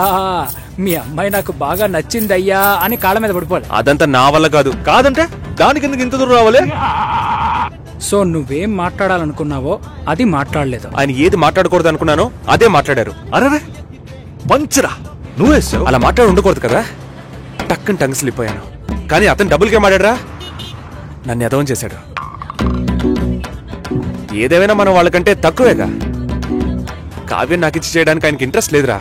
[SPEAKER 2] మీ అమ్మాయి నాకు బాగా నచ్చిందయ్యా అని కాళ్ళ మీద పడిపోవాలి.
[SPEAKER 5] అదంతా నా వల్ల కాదు.
[SPEAKER 12] కాదంటే దానికి ఎందుకు ఇంత దూరం రావాలి?
[SPEAKER 2] సో నువ్వేం మాట్లాడాలనుకున్నావో అది మాట్లాడలేదు.
[SPEAKER 5] ఆయన ఏది మాట్లాడకూడదు అనుకున్నానో అదే మాట్లాడారు.
[SPEAKER 12] అరే పంచరా, నువ్వే
[SPEAKER 5] అలా మాట్లాడి ఉండకూడదు కదా. టక్కని టంగ్ స్లిప్ అయ్యాను, కానీ అతను డబుల్ గా మాట్లాడరా, నన్ను ఎదవం చేశాడు. ఏదేమైనా మనం వాళ్ళకంటే తక్కువేగా. కావ్యం నాకు ఇచ్చి చేయడానికి ఆయనకి ఇంట్రెస్ట్ లేదురా.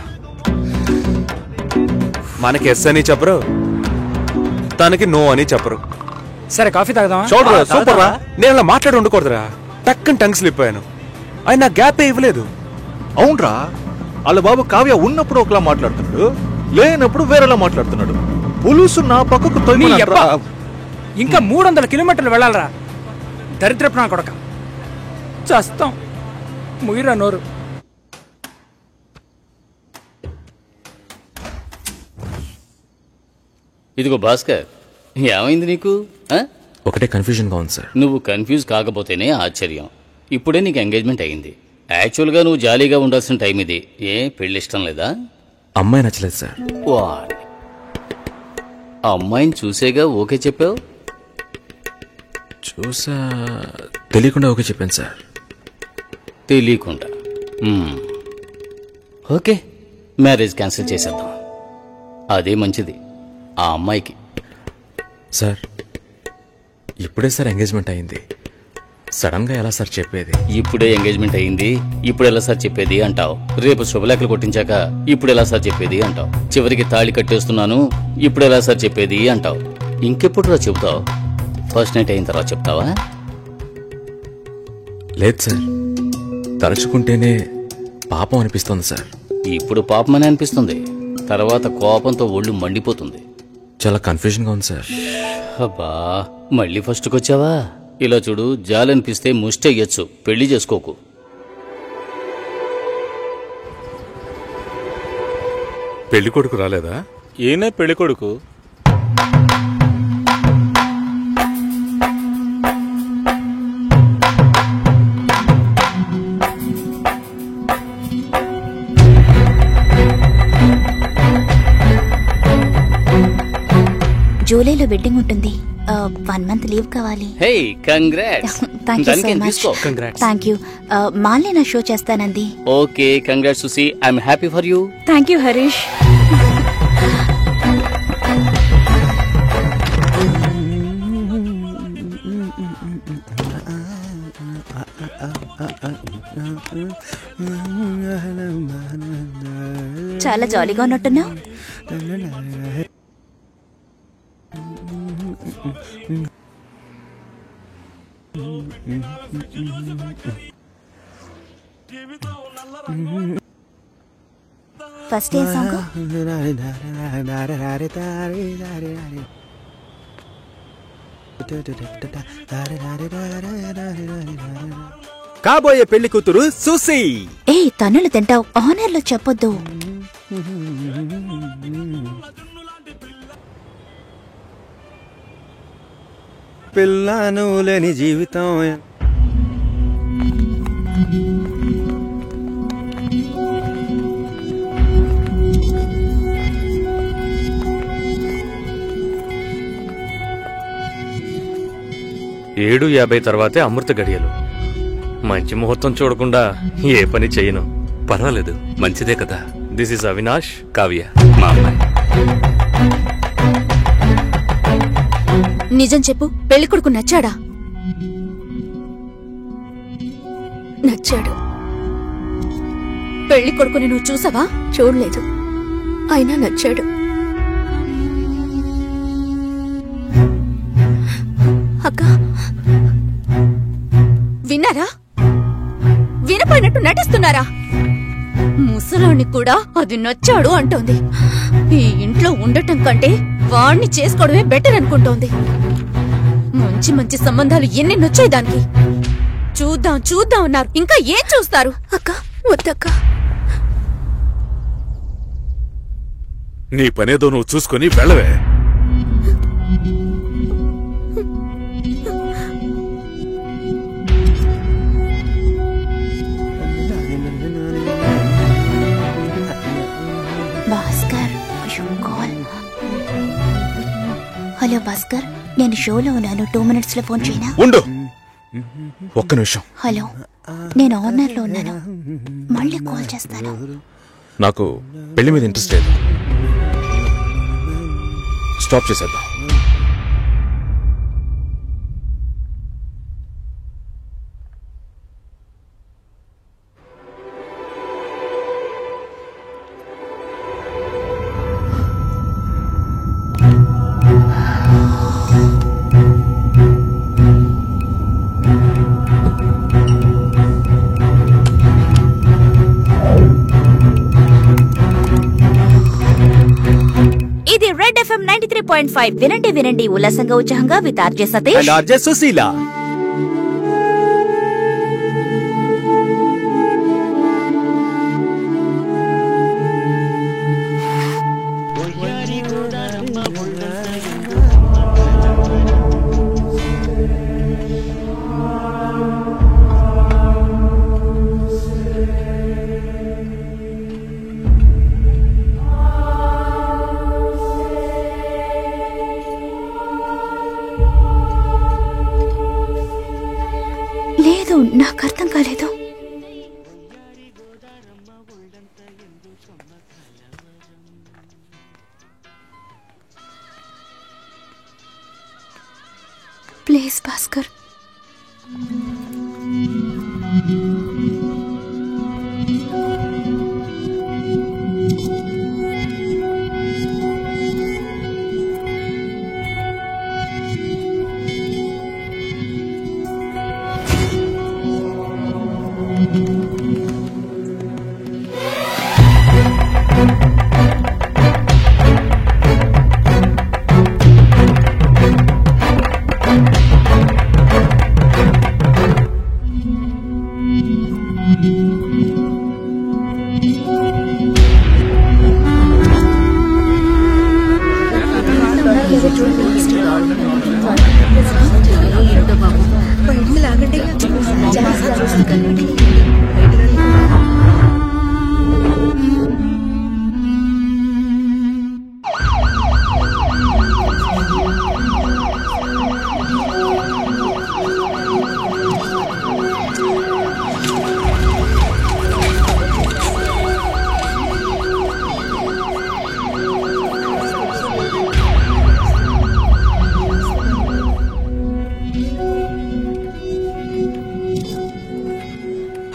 [SPEAKER 5] మనకి ఎస్ అని చెప్పరు, తనకి నో అని చెప్పరు.
[SPEAKER 2] సరే కాఫీ తాగుదామా?
[SPEAKER 5] చూడరా సూపర్ రా. నేను అలా మాట్లాడి ఉండకూడదురా, టక్కని టంగ్ స్లిప్ అయ్యాను. ఆయన నాకు గ్యాపే ఇవ్వలేదు.
[SPEAKER 12] అవునరా, వాళ్ళ బాబు కావ్య ఉన్నప్పుడు ఒకలా మాట్లాడుతున్నాడు, లేనప్పుడు వేరేలా మాట్లాడుతున్నాడు. పులుసు నా పక్కకు తోయమన్నా
[SPEAKER 2] ఇంకా 300 కిలోమీటర్లు వెళ్ళాలరా. దరిద్రపు నా కొడక, చస్తాం. ముయిరా నోరు.
[SPEAKER 6] ఇదిగో భాస్కర్, ఏమైంది నీకు?
[SPEAKER 5] ఒకటే కన్ఫ్యూజన్ గా ఉంది సార్.
[SPEAKER 6] నువ్వు కన్ఫ్యూజ్ కాకపోతేనే ఆశ్చర్యం. ఇప్పుడే నీకు ఎంగేజ్మెంట్ అయింది. యాక్చువల్గా నువ్వు జాలీగా ఉండాల్సిన టైం ఇది. ఏ పెళ్లి ఇష్టం లేదా?
[SPEAKER 5] అమ్మాయి నచ్చలేదు సార్.
[SPEAKER 6] వాడి అమ్మాయిని చూసేగా ఓకే చెప్పావు?
[SPEAKER 5] చూసా, తెలియకుండా ఓకే చెప్పాను సార్.
[SPEAKER 6] తెలియకుండా? ఓకే, మ్యారేజ్ క్యాన్సిల్ చేసేద్దాం. అదే మంచిది ఆ అమ్మాయికి.
[SPEAKER 5] సార్ ఇప్పుడే సార్ ఎంగేజ్మెంట్ అయింది, సడన్ గా ఎలా సార్ చెప్పేది?
[SPEAKER 6] ఇప్పుడే ఎంగేజ్మెంట్ అయింది, ఇప్పుడు ఎలా సార్ చెప్పేది అంటావు. రేపు శుభలేఖలు కొట్టించాక ఇప్పుడు ఎలా సార్ చెప్పేది అంటావు. చివరికి తాళి కట్టేస్తున్నాను, ఇప్పుడు ఎలా సార్ చెప్పేది అంటావు. ఇంకెప్పుడు రా చెబుతావు? ఫస్ట్ నైట్ అయిన తర్వాత చెప్తావా?
[SPEAKER 5] లేదు సార్, తలుచుకుంటేనే పాపం అనిపిస్తుంది సార్.
[SPEAKER 6] ఇప్పుడు పాపమని అనిపిస్తుంది, తర్వాత కోపంతో ఒళ్ళు మండిపోతుంది.
[SPEAKER 5] చాలా కన్ఫ్యూజన్ గా ఉంది సార్.
[SPEAKER 6] అబ్బా, మళ్ళీ ఫస్ట్కి వచ్చావా? ఇలా చూడు, జాలనిపిస్తే ముష్టెయ్యొచ్చు, పెళ్లి చేసుకోకు.
[SPEAKER 8] పెళ్లి కొడుకు రాలేదా?
[SPEAKER 12] ఏనే పెళ్లి కొడుకు?
[SPEAKER 16] జూలైలో వెడ్డింగ్ ఉంటుంది. 1 month లీవ్ కావాలి.
[SPEAKER 6] Hey congrats.
[SPEAKER 16] Thank you so much. Thank you. మాల్ని నా షో చేస్తానంది.
[SPEAKER 6] Okay, congrats Susi. I'm happy for you.
[SPEAKER 16] Thank you Harish. చాలా జాలీగా ఉన్నట్టున్నావు. ఫస్ట్ ఏ సాంగ్?
[SPEAKER 7] కాబోయే పెళ్లి కూతురు సుసి.
[SPEAKER 16] ఏ తన్నులు తింటావు, ఆనర్లో చెప్పొద్దు.
[SPEAKER 7] పిల్లను లేని జీవితం.
[SPEAKER 5] ఏడు 50 తర్వాతే అమృత గడియలు. మంచి ముహూర్తం చూడకుండా ఏ పని చేయను.
[SPEAKER 8] పర్వాలేదు, మంచిదే కదా.
[SPEAKER 5] దిస్ ఇస్ అవినాష్,
[SPEAKER 8] కావ్య మా అమ్మాయి.
[SPEAKER 4] నిజం చెప్పు, పెళ్లి కొడుకు నచ్చాడా? నచ్చాడు. పెళ్లి కొడుకుని నువ్వు చూసావా? చూడలేదు, అయినా నచ్చాడు. అక్క విన్నారా? వినపోయినట్టు నటిస్తున్నారా? ముసలాన్ని కూడా అది నచ్చాడు అంటోంది. ఈ ఇంట్లో ఉండటం కంటే వాణ్ణి చేసుకోవడమే బెటర్ అనుకుంటోంది. మంచి మంచి సంబంధాలు ఎన్ని నచ్చాయి దానికి. చూద్దాం చూద్దాం అన్నారు, ఇంకా ఏం చూస్తారు? అక్క వద్దక్క.
[SPEAKER 12] నీ పనేదో నువ్వు చూసుకొని వెళ్ళవే.
[SPEAKER 16] హలో భాస్కర్, నేను షోలో ఉన్నాను. 2 minutes లో ఫోన్ చేయనా?
[SPEAKER 12] ఉండు, ఒక్క నిమిషం.
[SPEAKER 16] హలో, నేను ఆనర్లో ఉన్నాను, మళ్ళీ కాల్ చేస్తాను.
[SPEAKER 12] నాకు పెళ్లి మీద ఇంట్రెస్ట్ లేదు. స్టాప్ చేసేద్దాం.
[SPEAKER 16] ఇది రెడ్ FM 93.5. వినండి వినండి ఉల్లాసంగా ఉత్సాహంగా with RJ Satish
[SPEAKER 7] and RJ Susheela.
[SPEAKER 16] లేదు, నాకు అర్థం కాలేదు. ప్లీజ్ భాస్కర్.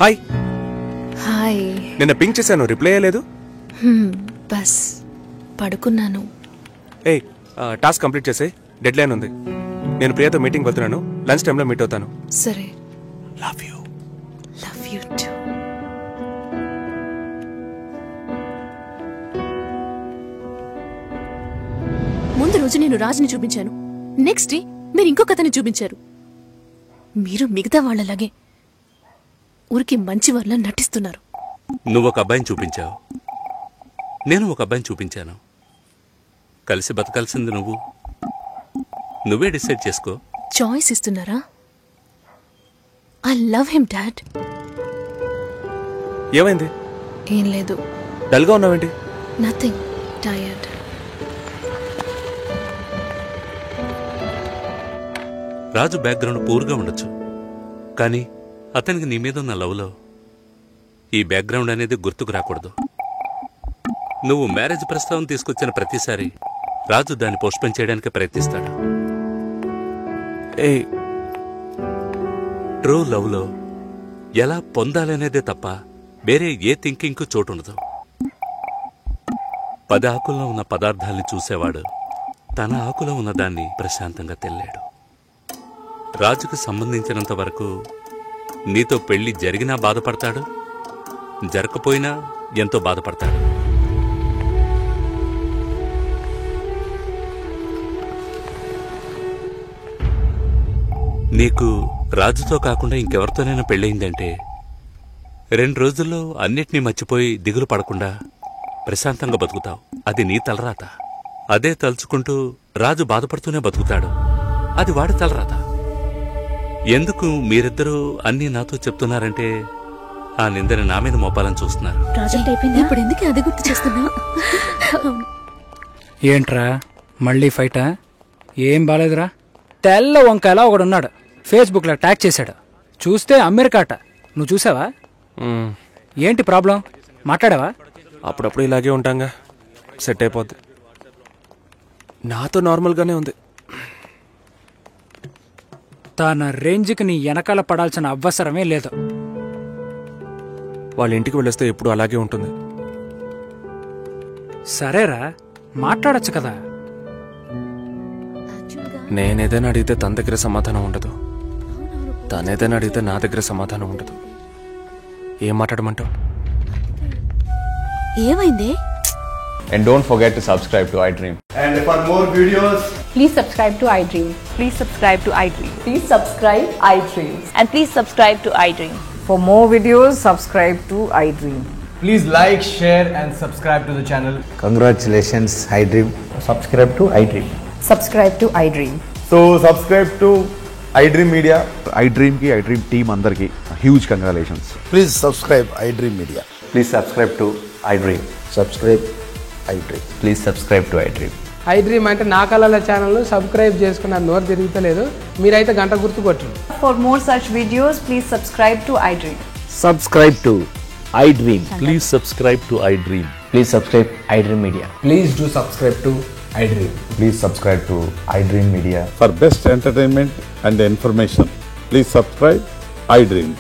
[SPEAKER 5] హాయ్.
[SPEAKER 4] హాయ్.
[SPEAKER 5] నిన్న పింక్ చేశాను, రిప్లై అయ్యలేదు.
[SPEAKER 17] బస్ పడుకున్నాను.
[SPEAKER 5] ఏయ్ టాస్క్ కంప్లీట్ చేసే, డెడ్ లైన్ ఉంది. నేను ప్రియతో మీటింగ్ వెళ్తున్నాను, లంచ్ టైంలో మీట్ అవుతాను.
[SPEAKER 17] సరే.
[SPEAKER 5] Love you.
[SPEAKER 17] Love you too.
[SPEAKER 4] ముందు రోజు నేను రాజుని చూపించాను, నెక్స్ట్ డే మీరు ఇంకొక అతన్ని చూపించారు. మీరు మిగతా వాళ్ళలాగే ఊరికి మంచి వాళ్ళ నటిస్తున్నారు.
[SPEAKER 8] నువ్వు ఒక అబ్బాయిని చూపించావు, నేను ఒక అబ్బాయిని చూపించాను. కలిసి బతకాల్సింది నువ్వే డిసైడ్ చేసుకో.
[SPEAKER 4] చాయిస్ ఇస్తున్నారా? I love him dad.
[SPEAKER 5] ఏమైంది?
[SPEAKER 17] ఏం లేదు.
[SPEAKER 5] డల్గా ఉన్నావేంటి?
[SPEAKER 17] Nothing, tired.
[SPEAKER 8] రాజు బ్యాక్గ్రౌండ్ పూర్గా ఉండొచ్చు, కానీ అతనికి నీ మీద ఉన్న లవ్లో ఈ బ్యాక్గ్రౌండ్ అనేది గుర్తుకు రాకూడదు. నువ్వు మ్యారేజ్ ప్రస్తావన తీసుకొచ్చిన ప్రతిసారి రాజు దాన్ని పోస్ట్పోన్ చేయడానికి ప్రయత్నిస్తాడు. ట్రూ లవ్లో ఎలా పొందాలనేదే తప్ప వేరే ఏ థింకింగ్కు చోటుండదు. 10 ఆకుల్లో ఉన్న పదార్థాల్ని చూసేవాడు తన ఆకులో ఉన్నదాన్ని ప్రశాంతంగా తెల్లాడు. రాజుకు సంబంధించినంత వరకు నీతో పెళ్లి జరిగినా బాధపడతాడు, జరగకపోయినా ఎంతో బాధపడతాడు. నీకు రాజుతో కాకుండా ఇంకెవరితోనైనా పెళ్ళయిందంటే 2 రోజుల్లో అన్నిటినీ మర్చిపోయి దిగులు పడకుండా ప్రశాంతంగా బతుకుతావు. అది నీ తలరాత. అదే తలుచుకుంటూ రాజు బాధపడుతూనే బతుకుతాడు. అది వాడి తలరాత. ఎందుకు మీరిద్దరూ అన్నీ నాతో చెప్తున్నారంటే ఆ నిందని నా మీద మోపాలని చూస్తున్నారు.
[SPEAKER 4] ఇప్పుడు ఎందుకు అది గుర్తు చేస్తున్నా?
[SPEAKER 2] ఏంట్రా మళ్ళీ ఫైటా? ఏం బాలేదురా. తెల్ల వంకాయలా ఒకడున్నాడు, ఫేస్బుక్లో ట్యాగ్ చేశాడు. చూస్తే అమెరికాట. నువ్వు చూసావా? ఏంటి ప్రాబ్లం? మాట్లాడావా?
[SPEAKER 5] అప్పుడప్పుడు ఇలాగే ఉంటాంగా, సెట్ అయిపోద్ది. నాతో నార్మల్గానే ఉంది.
[SPEAKER 2] తన రేంజ్కి నీ వెనకాల పడాల్సిన అవసరమే లేదు.
[SPEAKER 5] వాళ్ళ ఇంటికి వెళ్ళొస్తే ఎప్పుడు అలాగే ఉంటుంది.
[SPEAKER 2] సరేరా, మాట్లాడొచ్చు కదా.
[SPEAKER 5] నేనేదైనా అడిగితే తన దగ్గర సమాధానం ఉండదు, తనేదైనా అడిగితే నా దగ్గర సమాధానం ఉండదు. ఏం మాట్లాడమంటావు?
[SPEAKER 4] ఏమైంది?
[SPEAKER 18] And don't forget to subscribe to iDream.
[SPEAKER 19] And for more videos,
[SPEAKER 20] please subscribe to iDream. Please subscribe to iDream.
[SPEAKER 21] Please subscribe iDream.
[SPEAKER 20] And please subscribe to iDream.
[SPEAKER 21] For more videos, subscribe to iDream.
[SPEAKER 19] please like, share and subscribe to the channel.
[SPEAKER 22] Congratulations, iDream.
[SPEAKER 19] Subscribe to iDream.
[SPEAKER 21] Subscribe to iDream.
[SPEAKER 19] So subscribe to iDream Media. iDream ki iDream team andarki huge congratulations.
[SPEAKER 22] Please subscribe iDream Media.
[SPEAKER 18] Please subscribe to iDream.
[SPEAKER 22] Subscribe iDream.
[SPEAKER 18] Please subscribe to iDream.
[SPEAKER 23] iDream అంటే నా కళల ఛానల్ సబ్స్క్రైబ్ చేసుకున్న నోరు తిరుగుతలేదు. మీరైతే గంట గుర్తు కొట్టండి.
[SPEAKER 21] For more such videos, please subscribe to iDream.
[SPEAKER 22] Subscribe to iDream.
[SPEAKER 12] Please subscribe to iDream.
[SPEAKER 18] Please subscribe iDream Media.
[SPEAKER 19] Please do subscribe to iDream.
[SPEAKER 18] Please subscribe to iDream Media.
[SPEAKER 22] For best entertainment and information, please subscribe iDream.